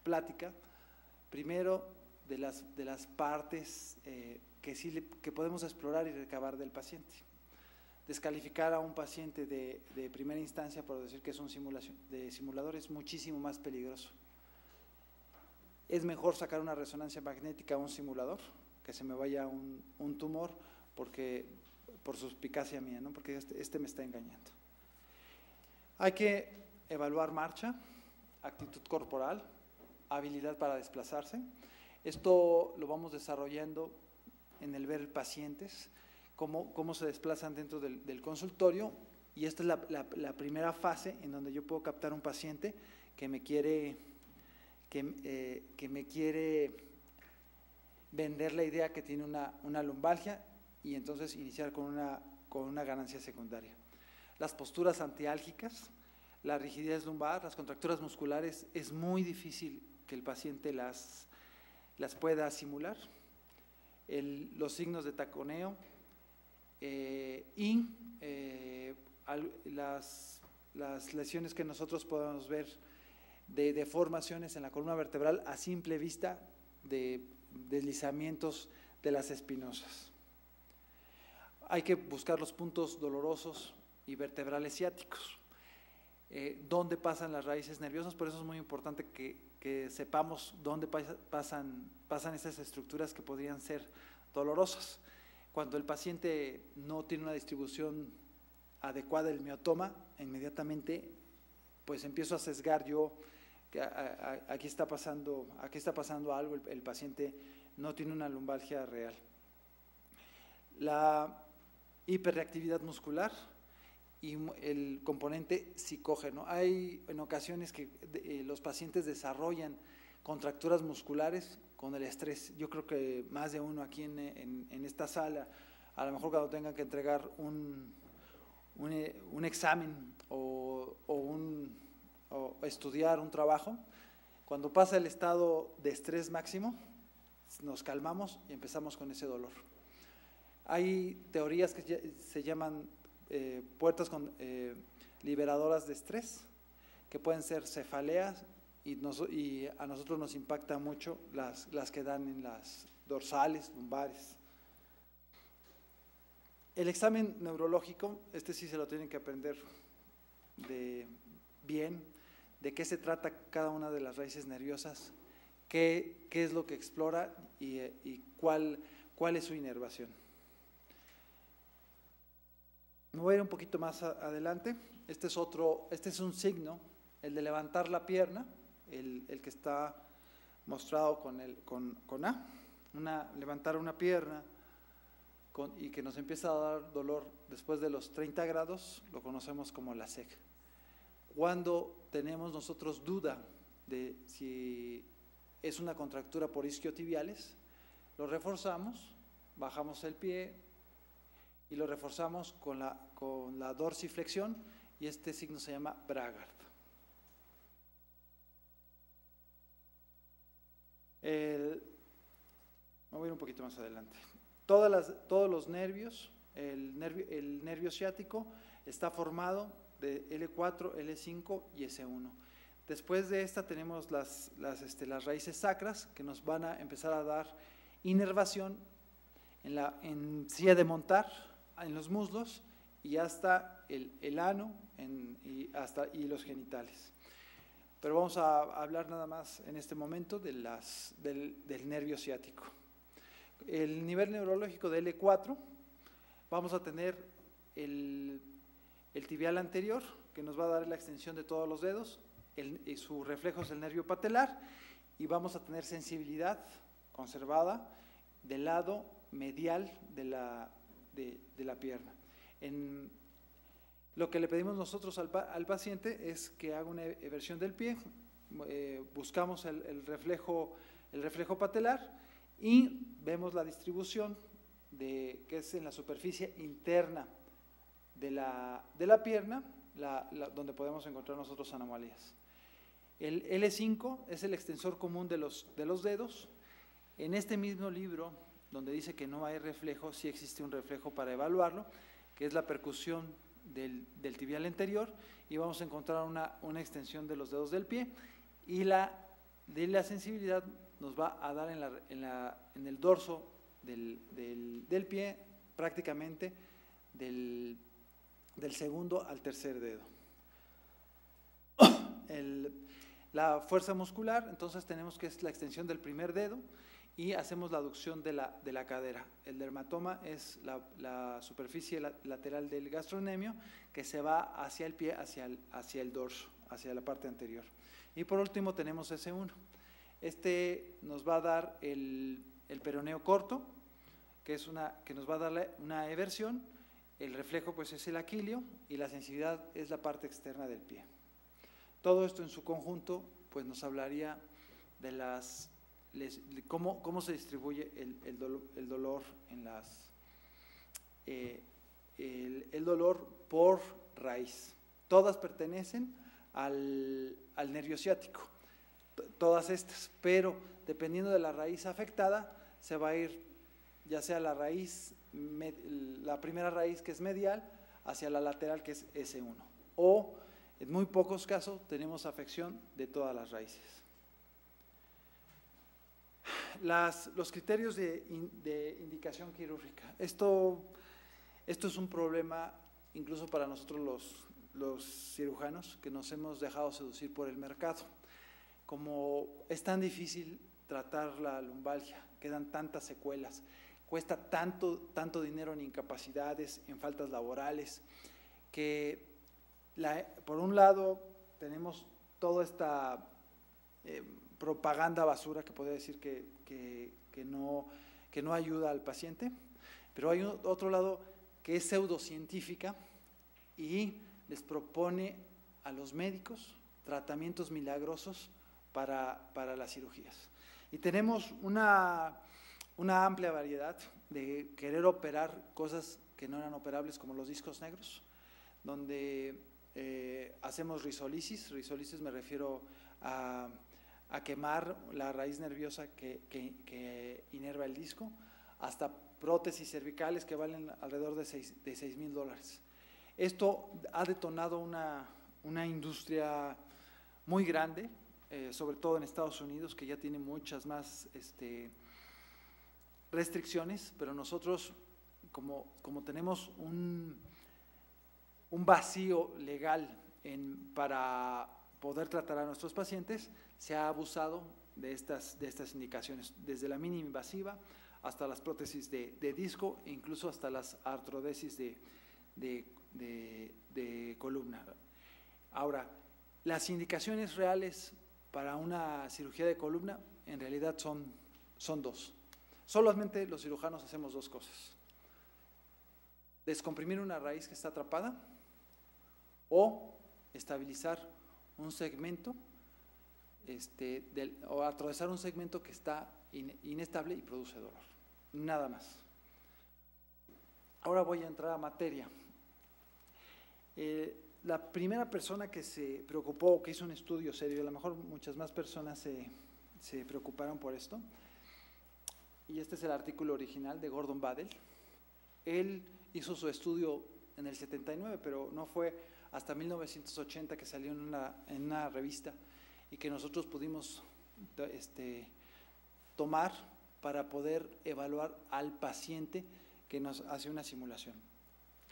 plática, primero de las partes que podemos explorar y recabar del paciente. Descalificar a un paciente de primera instancia por decir que es un simulador es muchísimo más peligroso. Es mejor sacar una resonancia magnética a un simulador, que se me vaya un tumor, por suspicacia mía, ¿no? Porque este me está engañando. Hay que evaluar marcha, actitud corporal, habilidad para desplazarse. Esto lo vamos desarrollando en el ver pacientes, cómo se desplazan dentro del consultorio, y esta es la primera fase en donde yo puedo captar un paciente que me quiere vender la idea que tiene una lumbalgia y entonces iniciar con una ganancia secundaria. Las posturas antiálgicas, la rigidez lumbar, las contracturas musculares, es muy difícil que el paciente las pueda simular. Los signos de taconeo y las lesiones que nosotros podemos ver de deformaciones en la columna vertebral a simple vista, de deslizamientos de las espinosas. Hay que buscar los puntos dolorosos y vertebrales ciáticos, dónde pasan las raíces nerviosas. Por eso es muy importante que sepamos dónde pasan esas estructuras que podrían ser dolorosas. Cuando el paciente no tiene una distribución adecuada del miotoma, inmediatamente pues empiezo a sesgar yo que aquí está pasando algo, el paciente no tiene una lumbalgia real. La hiperreactividad muscular y el componente psicógeno. Hay en ocasiones que los pacientes desarrollan contracturas musculares con el estrés. Yo creo que más de uno aquí en esta sala, a lo mejor cuando tengan que entregar un examen o estudiar un trabajo, cuando pasa el estado de estrés máximo, nos calmamos y empezamos con ese dolor. Hay teorías que se llaman puertas liberadoras de estrés, que pueden ser cefaleas, y a nosotros nos impacta mucho las que dan en las dorsales, lumbares. El examen neurológico, sí se lo tienen que aprender bien, de qué se trata cada una de las raíces nerviosas, qué es lo que explora y cuál es su inervación. Me voy a ir un poquito más adelante. Este es un signo, el de levantar la pierna, el que está mostrado con A, levantar una pierna y que nos empieza a dar dolor después de los 30 grados, lo conocemos como la SEC. Cuando tenemos nosotros duda de si es una contractura por isquiotibiales, lo reforzamos, bajamos el pie y lo reforzamos con la dorsiflexión, y este signo se llama Bragard. Me voy a ir un poquito más adelante. Todos los nervios, el nervio ciático está formado de L4, L5 y S1. Después de esta tenemos las raíces sacras, que nos van a empezar a dar inervación en silla de montar, en los muslos y hasta el ano y los genitales. Pero vamos a hablar nada más en este momento del nervio ciático. El nivel neurológico de L4, vamos a tener el tibial anterior, que nos va a dar la extensión de todos los dedos, y su reflejo es el nervio patelar, y vamos a tener sensibilidad conservada del lado medial de la pierna. Lo que le pedimos nosotros al paciente es que haga una eversión del pie, buscamos el reflejo patelar y vemos la distribución que es en la superficie interna de la pierna, donde podemos encontrar nosotros anomalías. El L5 es el extensor común de los dedos. En este mismo libro, donde dice que no hay reflejo, sí existe un reflejo para evaluarlo, que es la percusión del tibial anterior, y vamos a encontrar una extensión de los dedos del pie, y la sensibilidad nos va a dar en el dorso del pie, prácticamente del segundo al tercer dedo. La fuerza muscular, entonces tenemos que es la extensión del primer dedo, y hacemos la aducción de la cadera. El dermatoma es la superficie lateral del gastrocnemio, que se va hacia el pie, hacia el dorso, hacia la parte anterior. Y por último tenemos S1. Nos va a dar el peroneo corto, que nos va a dar una eversión. El reflejo pues es el aquilio, y la sensibilidad es la parte externa del pie. Todo esto en su conjunto pues nos hablaría de cómo se distribuye el dolor el dolor por raíz. Todas pertenecen al nervio ciático, todas estas, pero dependiendo de la raíz afectada se va a ir ya sea la primera raíz, que es medial, hacia la lateral, que es S1, o en muy pocos casos tenemos afección de todas las raíces. Los criterios de indicación quirúrgica. Esto es un problema incluso para nosotros los cirujanos, que nos hemos dejado seducir por el mercado. Como es tan difícil tratar la lumbalgia, quedan tantas secuelas, cuesta tanto dinero en incapacidades, en faltas laborales, que por un lado tenemos toda esta propaganda basura, que podría decir que no ayuda al paciente, pero hay otro lado que es pseudocientífica y les propone a los médicos tratamientos milagrosos para las cirugías. Y tenemos una amplia variedad de querer operar cosas que no eran operables, como los discos negros, donde hacemos risolisis. Risolisis me refiero a a quemar la raíz nerviosa que inerva el disco, hasta prótesis cervicales que valen alrededor de $6,000. Esto ha detonado una industria muy grande, sobre todo en Estados Unidos, que ya tiene muchas más restricciones, pero nosotros, como tenemos un vacío legal para poder tratar a nuestros pacientes, se ha abusado de estas indicaciones, desde la mínima invasiva hasta las prótesis de disco e incluso hasta las artrodesis de columna. Ahora, las indicaciones reales para una cirugía de columna en realidad son dos. Solamente los cirujanos hacemos dos cosas: descomprimir una raíz que está atrapada o estabilizar un segmento o atravesar un segmento que está inestable y produce dolor. Nada más. Ahora voy a entrar a materia. La primera persona que se preocupó, que hizo un estudio serio, a lo mejor muchas más personas se preocuparon por esto, y este es el artículo original de Gordon Badel. Él hizo su estudio en el 79, pero no fue hasta 1980 que salió en una revista y que nosotros pudimos tomar para poder evaluar al paciente que nos hace una simulación.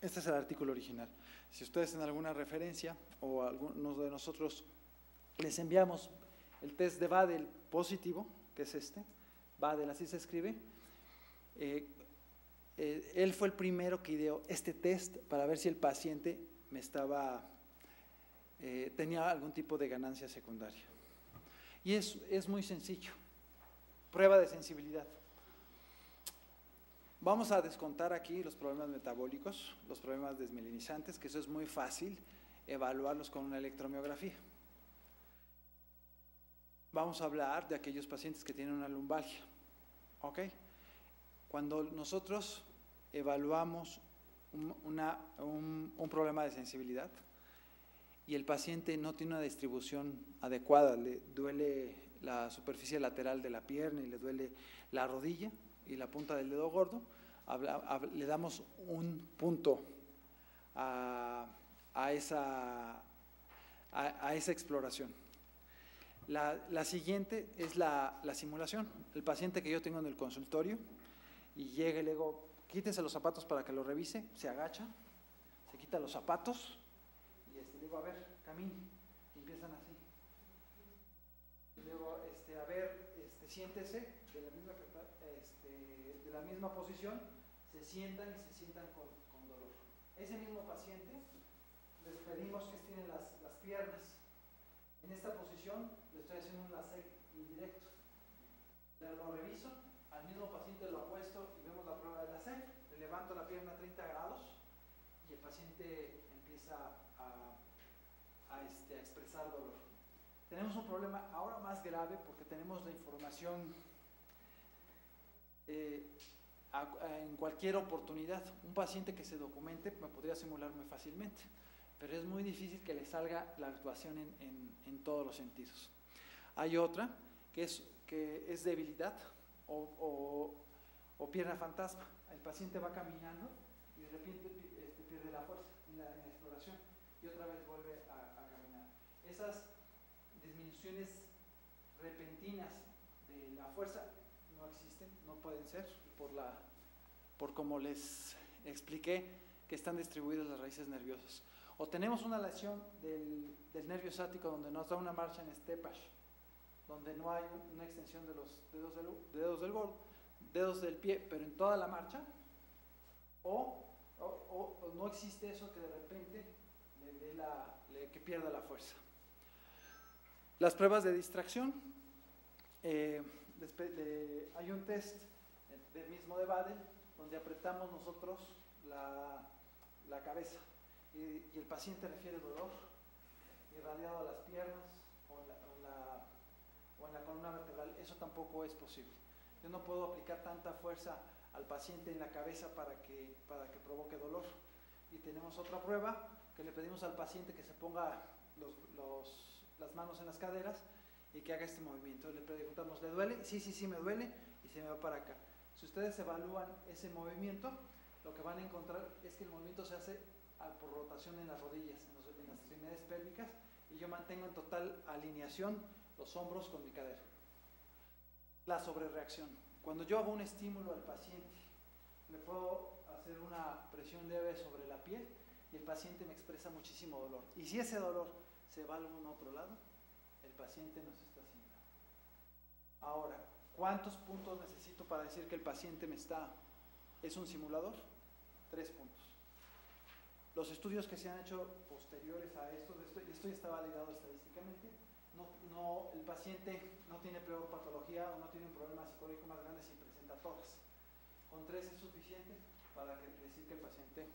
Este es el artículo original. Si ustedes en alguna referencia o algunos de nosotros les enviamos el test de Badel positivo, que es Badel así se escribe, él fue el primero que ideó este test para ver si el paciente tenía algún tipo de ganancia secundaria. Y es muy sencillo. Prueba de sensibilidad. Vamos a descontar aquí los problemas metabólicos, los problemas desmielinizantes, que eso es muy fácil evaluarlos con una electromiografía. Vamos a hablar de aquellos pacientes que tienen una lumbalgia. ¿Ok? Cuando nosotros evaluamos un problema de sensibilidad y el paciente no tiene una distribución adecuada, le duele la superficie lateral de la pierna y le duele la rodilla y la punta del dedo gordo, le damos un punto a esa exploración. La siguiente es la simulación. El paciente que yo tengo en el consultorio y llega y le digo, quítese los zapatos para que lo revise, se agacha, se quita los zapatos y le digo, a ver, camine, y empiezan así. Y luego, a ver, siéntese de la misma posición, se sientan y se sientan con dolor. Ese mismo paciente les pedimos que estiren las piernas. En esta posición le estoy haciendo un láser indirecto. Lo reviso, al mismo paciente lo apuesto y vemos la prueba del láser, le levanto la pierna a 30 grados y el paciente empieza a expresar dolor. Tenemos un problema ahora más grave porque tenemos la información en cualquier oportunidad. Un paciente que se documente me podría simular muy fácilmente, pero es muy difícil que le salga la actuación en todos los sentidos. Hay otra que es debilidad o pierna fantasma. El paciente va caminando y de repente pierde la fuerza en la exploración y otra vez vuelve a caminar. Esas disminuciones repentinas de la fuerza no existen, no pueden ser por como les expliqué que están distribuidas las raíces nerviosas. O tenemos una lesión del nervio ciático donde nos da una marcha en steppage, donde no hay una extensión de los dedos del pie, pero en toda la marcha, o no existe eso que de repente que pierda la fuerza. Las pruebas de distracción, hay un test del mismo de Badel, donde apretamos nosotros la cabeza y el paciente refiere dolor irradiado a las piernas o en la columna vertebral. Eso tampoco es posible. Yo no puedo aplicar tanta fuerza al paciente en la cabeza para que provoque dolor. Y tenemos otra prueba que le pedimos al paciente que se ponga las manos en las caderas y que haga este movimiento. Le preguntamos, ¿le duele? Sí, sí, sí, me duele, y se me va para acá. Si ustedes evalúan ese movimiento, lo que van a encontrar es que el movimiento se hace por rotación en las rodillas, en las extremidades pélvicas, y yo mantengo en total alineación los hombros con mi cadera. La sobrereacción. Cuando yo hago un estímulo al paciente, le puedo hacer una presión leve sobre la piel y el paciente me expresa muchísimo dolor. Y si ese dolor se va a algún otro lado, el paciente nos está haciendo. Ahora, ¿cuántos puntos necesito para decir que el paciente es un simulador? 3 puntos. Los estudios que se han hecho posteriores a esto ya está validado estadísticamente, el paciente no tiene peor patología o no tiene un problema psicológico más grande si presenta TORS. Con 3 es suficiente para decir que el paciente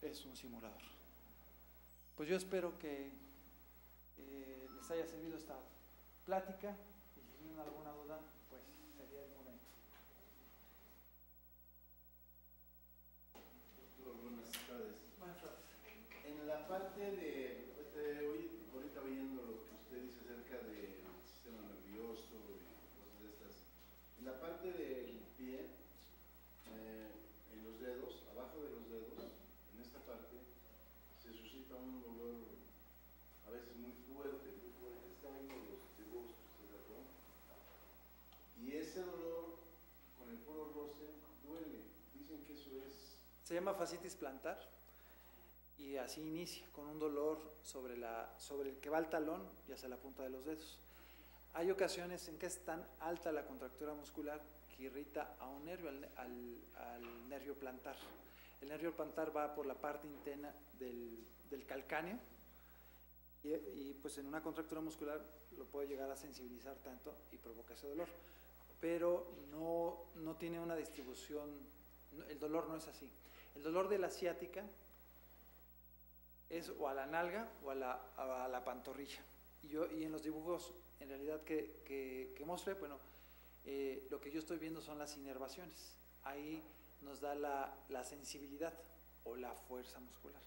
es un simulador. Pues yo espero que les haya servido esta plática, y si tienen alguna duda, pues sería el momento. Doctor, buenas tardes. Buenas tardes. En la parte de, ahorita oyendo lo que usted dice acerca del sistema nervioso y cosas de estas, en la parte del pie, en los dedos, abajo de los dedos, en esta parte, se suscita un dolor a veces muy fuerte, está viendo los dibujos que usted sacó, y ese dolor con el puro roce duele, dicen que eso es... Se llama fascitis plantar y así inicia, con un dolor sobre el que va al talón y hacia la punta de los dedos. Hay ocasiones en que es tan alta la contractura muscular que irrita a un nervio, al nervio plantar. El nervio plantar va por la parte interna del calcáneo y pues en una contractura muscular lo puede llegar a sensibilizar tanto y provoca ese dolor. Pero no tiene una distribución, el dolor no es así. El dolor de la ciática es o a la nalga o a la pantorrilla. Y en los dibujos, en realidad, que mostré, bueno, lo que yo estoy viendo son las inervaciones. Ahí nos da la sensibilidad o la fuerza muscular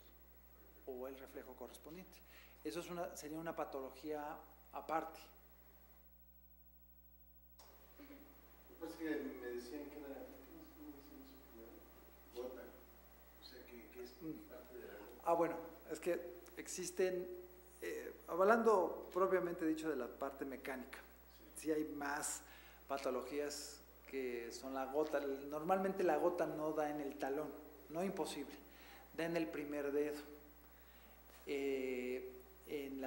o el reflejo correspondiente. Eso sería una patología aparte. Pues que me decían que era, ¿cómo dicen eso? Que era gota, o sea que es parte de la gota. Bueno, es que existen, hablando propiamente dicho de la parte mecánica, sí hay más patologías que son la gota. Normalmente la gota no da en el talón, no imposible, da en el primer dedo, en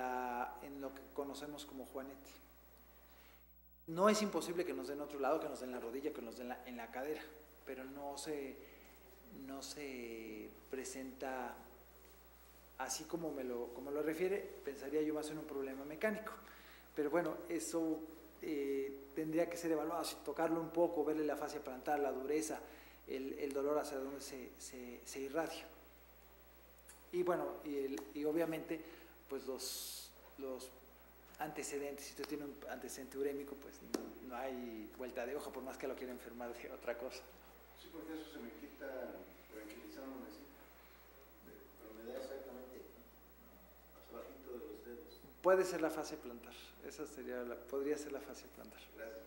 lo que conocemos como juanete. No es imposible que nos den en otro lado, que nos den en la rodilla, que nos den en la cadera, pero no se presenta así como lo refiere. Pensaría yo más en un problema mecánico, pero bueno, eso tendría que ser evaluado, si tocarlo un poco, verle la fascia plantar, la dureza, el dolor hacia donde se irradia. Y bueno, y obviamente pues los antecedentes, si usted tiene un antecedente urémico, pues no hay vuelta de hoja, por más que lo quiera enfermar de otra cosa. Sí, porque eso se me quita tranquilizándome así, pero me da exactamente abajito de los dedos. Puede ser la fascia plantar, esa podría ser la fascia plantar. Gracias.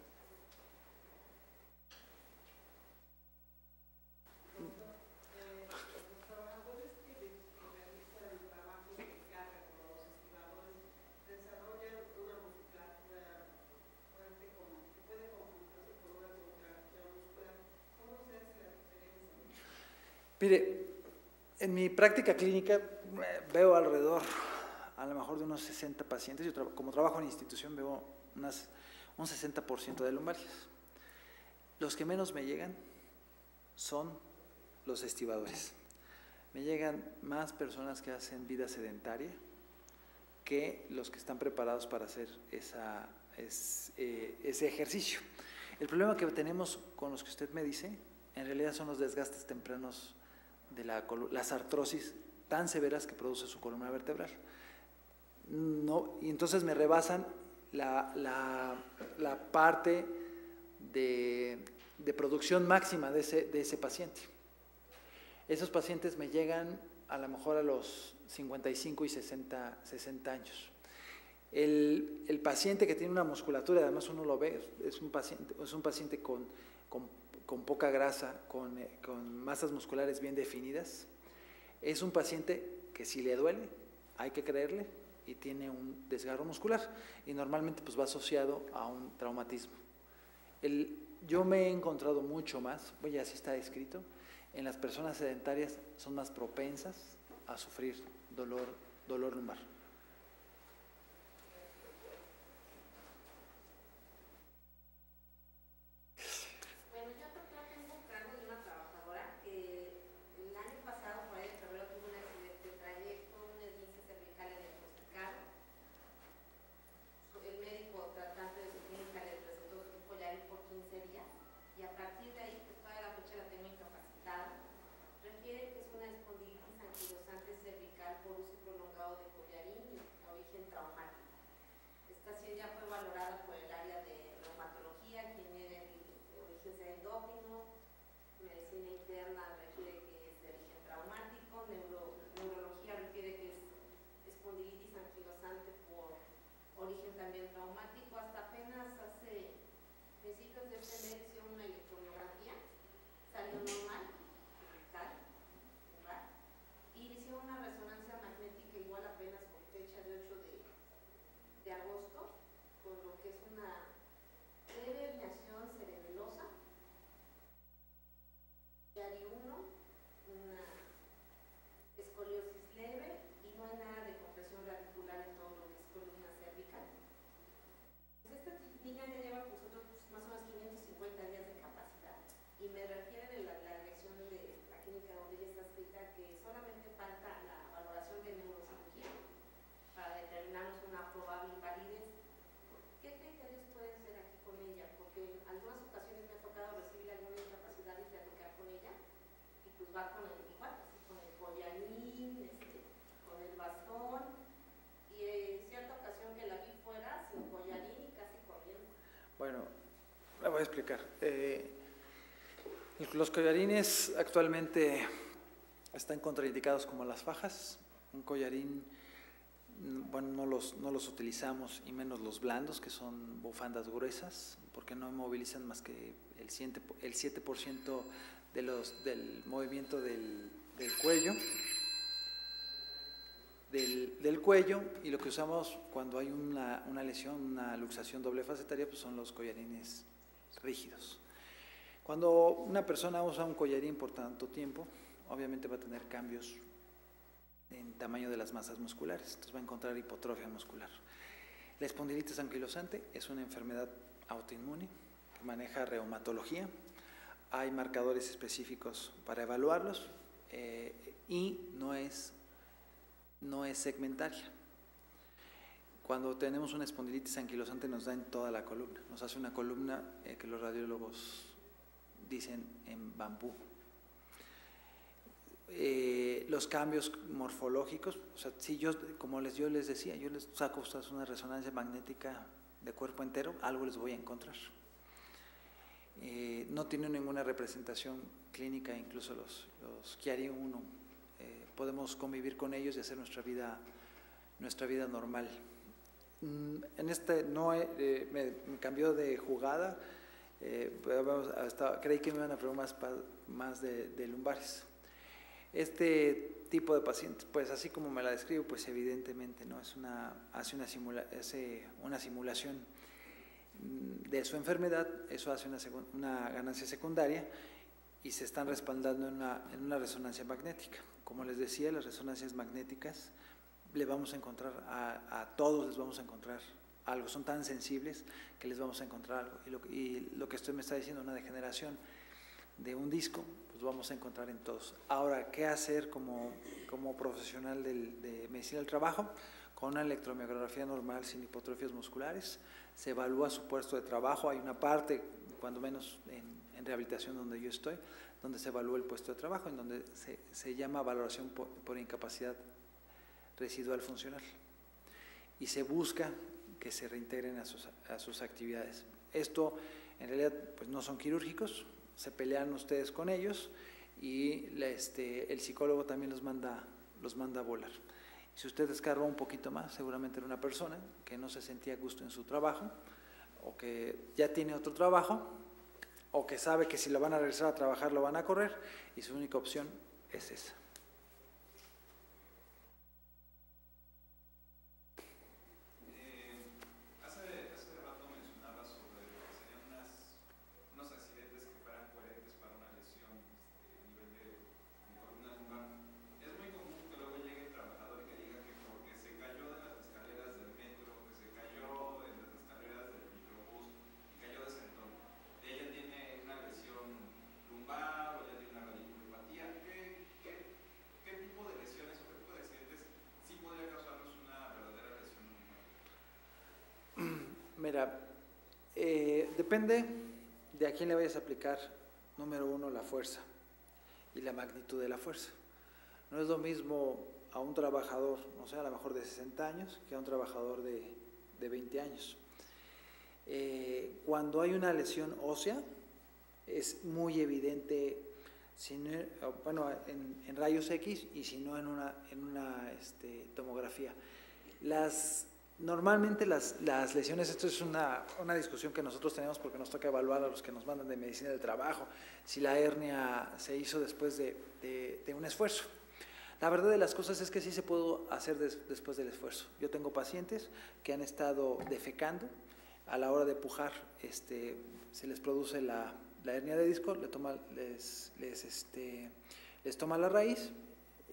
Mire, en mi práctica clínica veo alrededor, a lo mejor de unos 60 pacientes. Yo como trabajo en institución veo un 60% de lumbarias. Los que menos me llegan son los estibadores. Me llegan más personas que hacen vida sedentaria que los que están preparados para hacer ese ejercicio. El problema que tenemos con los que usted me dice, en realidad son los desgastes tempranos de las artrosis tan severas que produce su columna vertebral. Y entonces me rebasan la parte de producción máxima de ese paciente. Esos pacientes me llegan a lo mejor a los 55 y 60 años. El paciente que tiene una musculatura, además uno lo ve, es un paciente con poca grasa, con masas musculares bien definidas. Es un paciente que si le duele, hay que creerle, y tiene un desgarro muscular, y normalmente pues va asociado a un traumatismo. Yo me he encontrado mucho más, ya así está escrito, en las personas sedentarias son más propensas a sufrir dolor lumbar. Bueno, la voy a explicar. Los collarines actualmente están contraindicados como las fajas. Un collarín, bueno, no los utilizamos, y menos los blandos, que son bufandas gruesas, porque no movilizan más que el 7% del movimiento del cuello. Del cuello, y lo que usamos cuando hay una lesión, una luxación doble facetaria, pues son los collarines rígidos. Cuando una persona usa un collarín por tanto tiempo, obviamente va a tener cambios en tamaño de las masas musculares, entonces va a encontrar hipotrofia muscular. La espondilitis anquilosante es una enfermedad autoinmune que maneja reumatología. Hay marcadores específicos para evaluarlos, y no es segmentaria. Cuando tenemos una espondilitis anquilosante nos da en toda la columna, nos hace una columna que los radiólogos dicen en bambú. Los cambios morfológicos, o sea, si yo les decía, yo les saco a ustedes una resonancia magnética de cuerpo entero, algo les voy a encontrar. No tienen ninguna representación clínica, incluso los Chiari 1, podemos convivir con ellos y hacer nuestra vida normal. En me cambió de jugada, creí que me iban a preguntar más de lumbares. Este tipo de pacientes, pues así como me la describo, pues evidentemente no hace una simulación de su enfermedad, eso hace una ganancia secundaria, y se están respaldando en una resonancia magnética. Como les decía, las resonancias magnéticas le vamos a encontrar a todos, les vamos a encontrar algo, son tan sensibles que les vamos a encontrar algo, y lo que usted me está diciendo, una degeneración de un disco, pues vamos a encontrar en todos. Ahora, ¿qué hacer como profesional de medicina del trabajo? Con una electromiografía normal sin hipotrofias musculares, se evalúa su puesto de trabajo. Hay una parte, cuando menos en rehabilitación donde yo estoy, donde se evalúa el puesto de trabajo, en donde se llama valoración por incapacidad residual funcional, y se busca que se reintegren a sus actividades. Esto en realidad pues no son quirúrgicos, se pelean ustedes con ellos, y el psicólogo también los manda a volar. Si usted escarba un poquito más, seguramente era una persona que no se sentía a gusto en su trabajo, o que ya tiene otro trabajo, o que sabe que si lo van a regresar a trabajar lo van a correr, y su única opción es esa. Mira, depende de a quién le vayas a aplicar, número uno, la fuerza y la magnitud de la fuerza. No es lo mismo a un trabajador, no sé, a lo mejor de 60 años, que a un trabajador de 20 años. Cuando hay una lesión ósea, es muy evidente, bueno, en rayos X y si no en una tomografía. Normalmente las lesiones, esto es una discusión que nosotros tenemos porque nos toca evaluar a los que nos mandan de medicina del trabajo, si la hernia se hizo después de un esfuerzo. La verdad de las cosas es que sí se puede hacer después del esfuerzo. Yo tengo pacientes que han estado defecando, a la hora de pujar se les produce la hernia de disco, les toma la raíz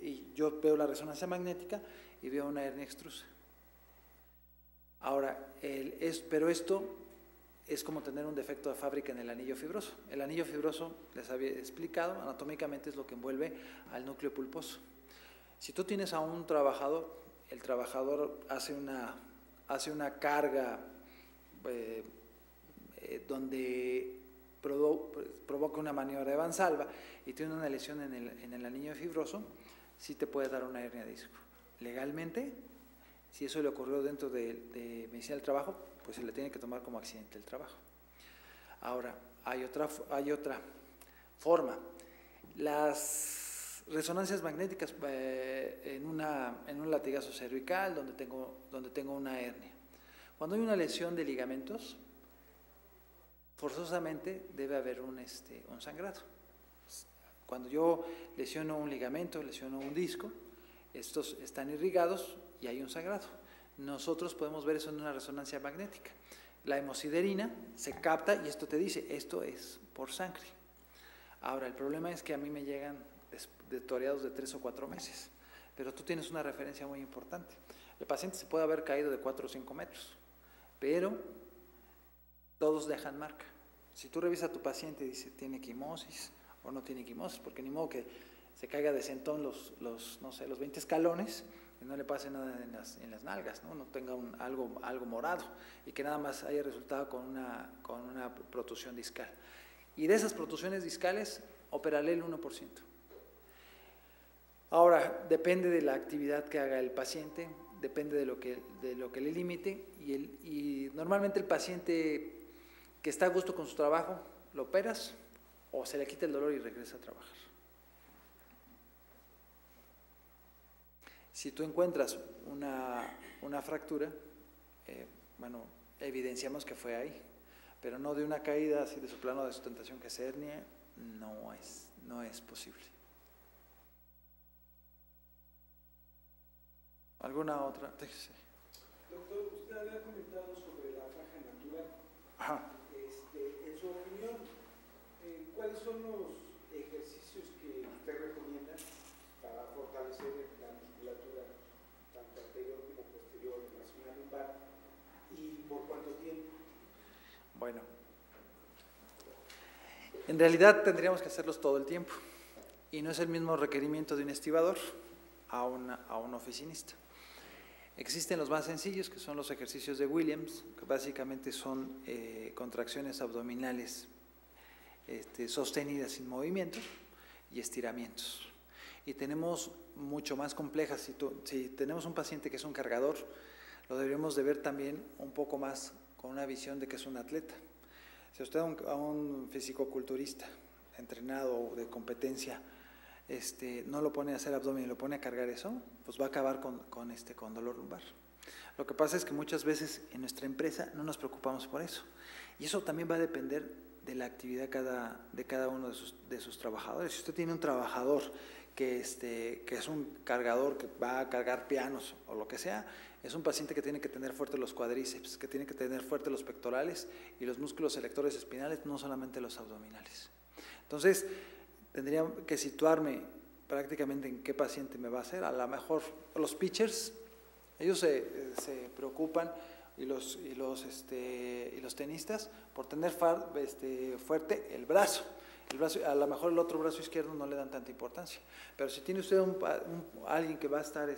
y yo veo la resonancia magnética y veo una hernia extrusa. Ahora, pero esto es como tener un defecto de fábrica en el anillo fibroso. El anillo fibroso, les había explicado, anatómicamente es lo que envuelve al núcleo pulposo. Si tú tienes a un trabajador, el trabajador hace una carga donde provoca una maniobra de Valsalva y tiene una lesión en el anillo fibroso, sí te puede dar una hernia de disco. Legalmente, si eso le ocurrió dentro de medicina del trabajo, pues se le tiene que tomar como accidente del trabajo. Ahora, hay otra forma. Las resonancias magnéticas en un latigazo cervical donde tengo una hernia. Cuando hay una lesión de ligamentos, forzosamente debe haber un sangrado. Cuando yo lesiono un ligamento, lesiono un disco, estos están irrigados y hay un sangrado. Nosotros podemos ver eso en una resonancia magnética. La hemosiderina se capta y esto te dice, esto es por sangre. Ahora, el problema es que a mí me llegan toreados de 3 o 4 meses, pero tú tienes una referencia muy importante. El paciente se puede haber caído de 4 o 5 metros, pero todos dejan marca. Si tú revisas a tu paciente y dice, ¿tiene quimosis o no tiene quimosis? Porque ni modo que se caiga de sentón los 20 escalones y no le pase nada en las nalgas, no tenga algo morado y que nada más haya resultado con una protusión discal. Y de esas protusiones discales, operarle el 1%. Ahora, depende de la actividad que haga el paciente, depende de lo que le limite y normalmente el paciente que está a gusto con su trabajo, lo operas o se le quita el dolor y regresa a trabajar. Si tú encuentras una fractura, bueno, evidenciamos que fue ahí, pero no de una caída así de su plano de sustentación que es hernia, no es posible. ¿Alguna otra? Sí. Doctor, usted había comentado sobre la faja natural. Ajá. En su opinión, ¿cuáles son los ejercicios que usted recomienda para fortalecer la musculatura, tanto anterior como posterior, en la zona lumbar, y por cuánto tiempo? Bueno, en realidad tendríamos que hacerlos todo el tiempo, y no es el mismo requerimiento de un estibador a un oficinista. Existen los más sencillos, que son los ejercicios de Williams, que básicamente son contracciones abdominales sostenidas sin movimiento y estiramientos. Y tenemos mucho más complejas. Si tenemos un paciente que es un cargador, lo deberíamos de ver también un poco más con una visión de que es un atleta. Si usted a un fisicoculturista entrenado de competencia no lo pone a hacer abdomen y lo pone a cargar eso, pues va a acabar con dolor lumbar. Lo que pasa es que muchas veces en nuestra empresa no nos preocupamos por eso. Y eso también va a depender de la actividad de cada uno de sus trabajadores. Si usted tiene un trabajador que es un cargador que va a cargar pianos o lo que sea, es un paciente que tiene que tener fuertes los cuádriceps, que tiene que tener fuertes los pectorales y los músculos selectores espinales, no solamente los abdominales. Entonces, tendría que situarme prácticamente en qué paciente me va a hacer. A lo mejor los pitchers, ellos se preocupan, y los tenistas por tener fuerte el brazo. A lo mejor el otro brazo izquierdo no le dan tanta importancia, pero si tiene usted alguien que va a estar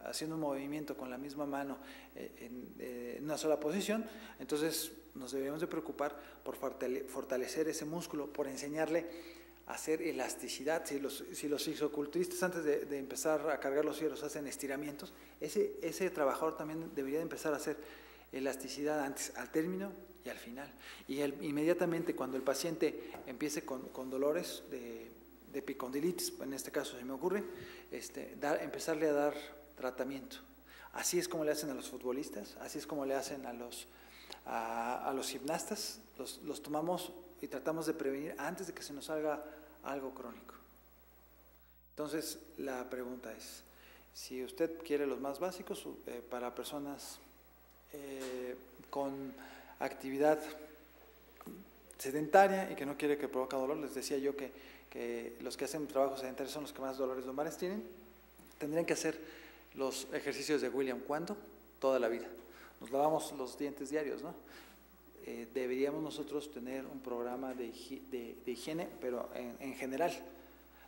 haciendo un movimiento con la misma mano en una sola posición, entonces nos deberíamos de preocupar por fortalecer ese músculo, por enseñarle a hacer elasticidad. Si los fisiculturistas antes de empezar a cargar los fierros hacen estiramientos, ese trabajador también debería de empezar a hacer elasticidad antes, al término y al final. Y inmediatamente cuando el paciente empiece con dolores de epicondilitis, en este caso se me ocurre, empezarle a dar tratamiento. Así es como le hacen a los futbolistas, así es como le hacen a los gimnastas, los tomamos y tratamos de prevenir antes de que se nos salga algo crónico. Entonces, la pregunta es, si usted quiere los más básicos para personas con actividad sedentaria y que no quiere que provoque dolor, les decía yo que los que hacen trabajo sedentario son los que más dolores lumbares tienen, tendrían que hacer los ejercicios de William Quanto toda la vida. Nos lavamos los dientes diarios, ¿no? Deberíamos nosotros tener un programa de higiene, pero en general,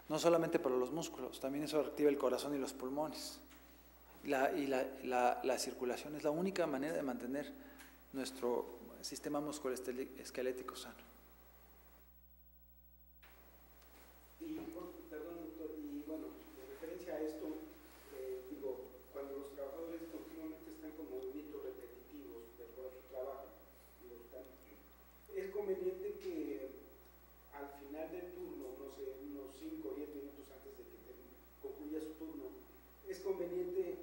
no solamente para los músculos, también eso activa el corazón y los pulmones. La circulación es la única manera de mantener nuestro sistema musculoesquelético sano. Perdón, doctor, y bueno, en referencia a esto, cuando los trabajadores continuamente están con movimientos repetitivos de acuerdo a su trabajo, es conveniente que al final del turno, no sé, unos 5 o 10 minutos antes de que concluya su turno, es conveniente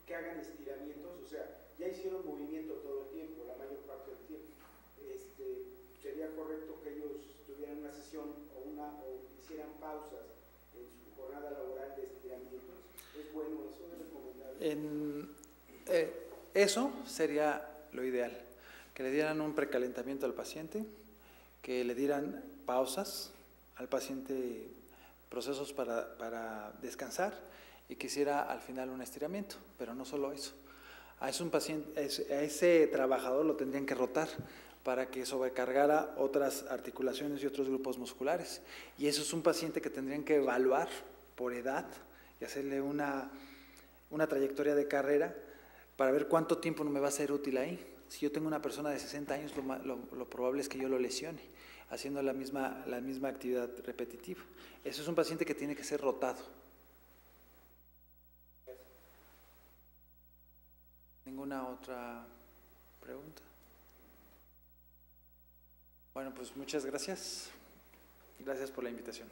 que hagan estiramientos, o sea, ya hicieron movimiento todo el tiempo, la mayor parte del tiempo. Sería correcto que ellos tuvieran una sesión o hicieran pausas en su jornada laboral de estiramientos. ¿Es bueno eso? ¿Es recomendable? Eso sería lo ideal, que le dieran un precalentamiento al paciente, que le dieran pausas al paciente, procesos para descansar, y que hiciera al final un estiramiento, pero no solo eso. A ese trabajador lo tendrían que rotar para que sobrecargara otras articulaciones y otros grupos musculares. Y eso es un paciente que tendrían que evaluar por edad y hacerle una trayectoria de carrera para ver cuánto tiempo no me va a ser útil ahí. Si yo tengo una persona de 60 años, lo probable es que yo lo lesione, haciendo la misma actividad repetitiva. Eso es un paciente que tiene que ser rotado. ¿Ninguna otra pregunta? Bueno, pues muchas gracias. Gracias por la invitación.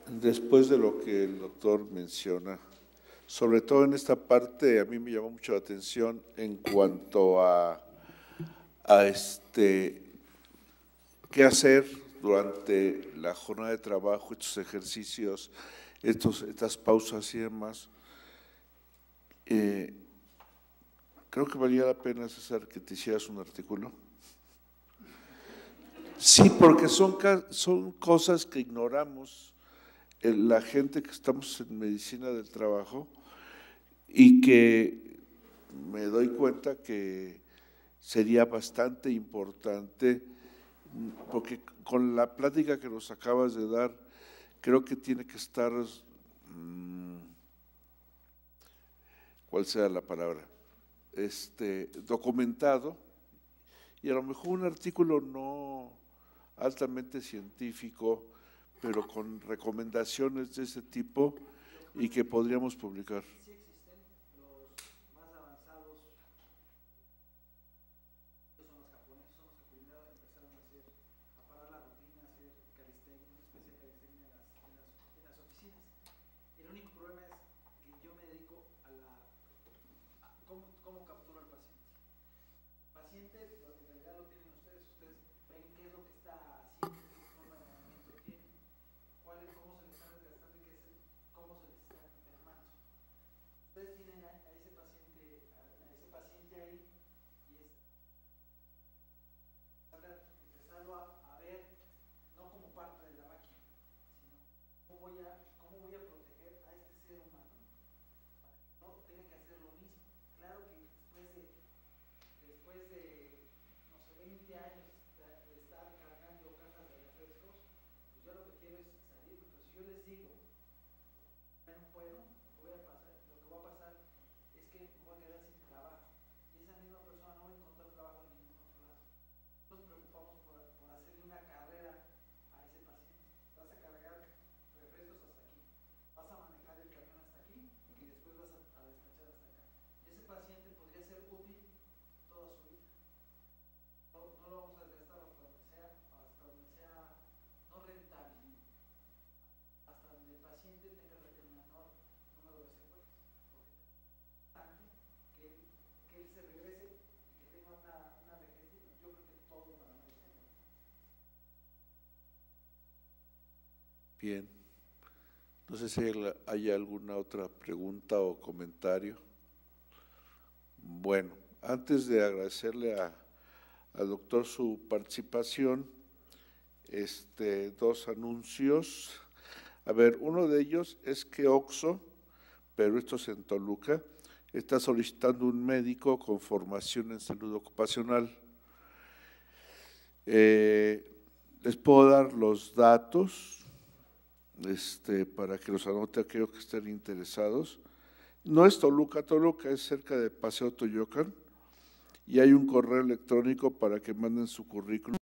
Después de lo que el doctor menciona, sobre todo en esta parte, a mí me llamó mucho la atención en cuanto a qué hacer durante la jornada de trabajo, estos ejercicios, estas pausas y demás. Creo que valía la pena, César, que te hicieras un artículo. Sí, porque son cosas que ignoramos la gente que estamos en medicina del trabajo, y que me doy cuenta que sería bastante importante, porque con la plática que nos acabas de dar, creo que tiene que estar, ¿cuál sea la palabra? Documentado, y a lo mejor un artículo no altamente científico, pero con recomendaciones de ese tipo, y que podríamos publicar. Sí existen, los más avanzados son los japoneses, son los que primero empezaron a parar la rutina, a hacer calistenia, una especie de calistenia en las oficinas. El único problema es que yo me dedico a cómo capturo al paciente. El paciente, en realidad lo tienen ustedes ven qué es lo que está haciendo, qué forma de movimiento tiene, cómo se le está desgastando y cómo se le está enfermando. Ustedes tienen a ese paciente ahí y es empezarlo a ver no como parte de la máquina, sino cómo voy a proteger a este ser humano para que no tenga que hacer lo mismo. Claro que después de no sé, 20 años de estar cargando cajas de refrescos, pues yo lo que quiero es salir, pero si yo les digo ya no puedo, lo que va a pasar es que me voy a quedar sin trabajo y esa misma persona no va a encontrar trabajo en ningún otro lado. Nos preocupamos por hacerle una carrera a ese paciente. Vas a cargar refrescos hasta aquí, vas a manejar el camión hasta aquí y después vas a despachar hasta acá. Y ese paciente podría ser útil toda su vida. No lo vamos a desgastar hasta donde sea no rentable, hasta donde el paciente tenga el menor número de secuelas, porque es importante que él se regrese y que tenga una vejez digna. Yo creo que todos van a merecer. Bien, no sé si hay alguna otra pregunta o comentario. Bueno, antes de agradecerle al doctor su participación, dos anuncios. A ver, uno de ellos es que OXXO, pero esto es en Toluca, está solicitando un médico con formación en salud ocupacional. Les puedo dar los datos para que los anote aquellos que estén interesados. No es Toluca, es cerca de Paseo Toyocan y hay un correo electrónico para que manden su currículum.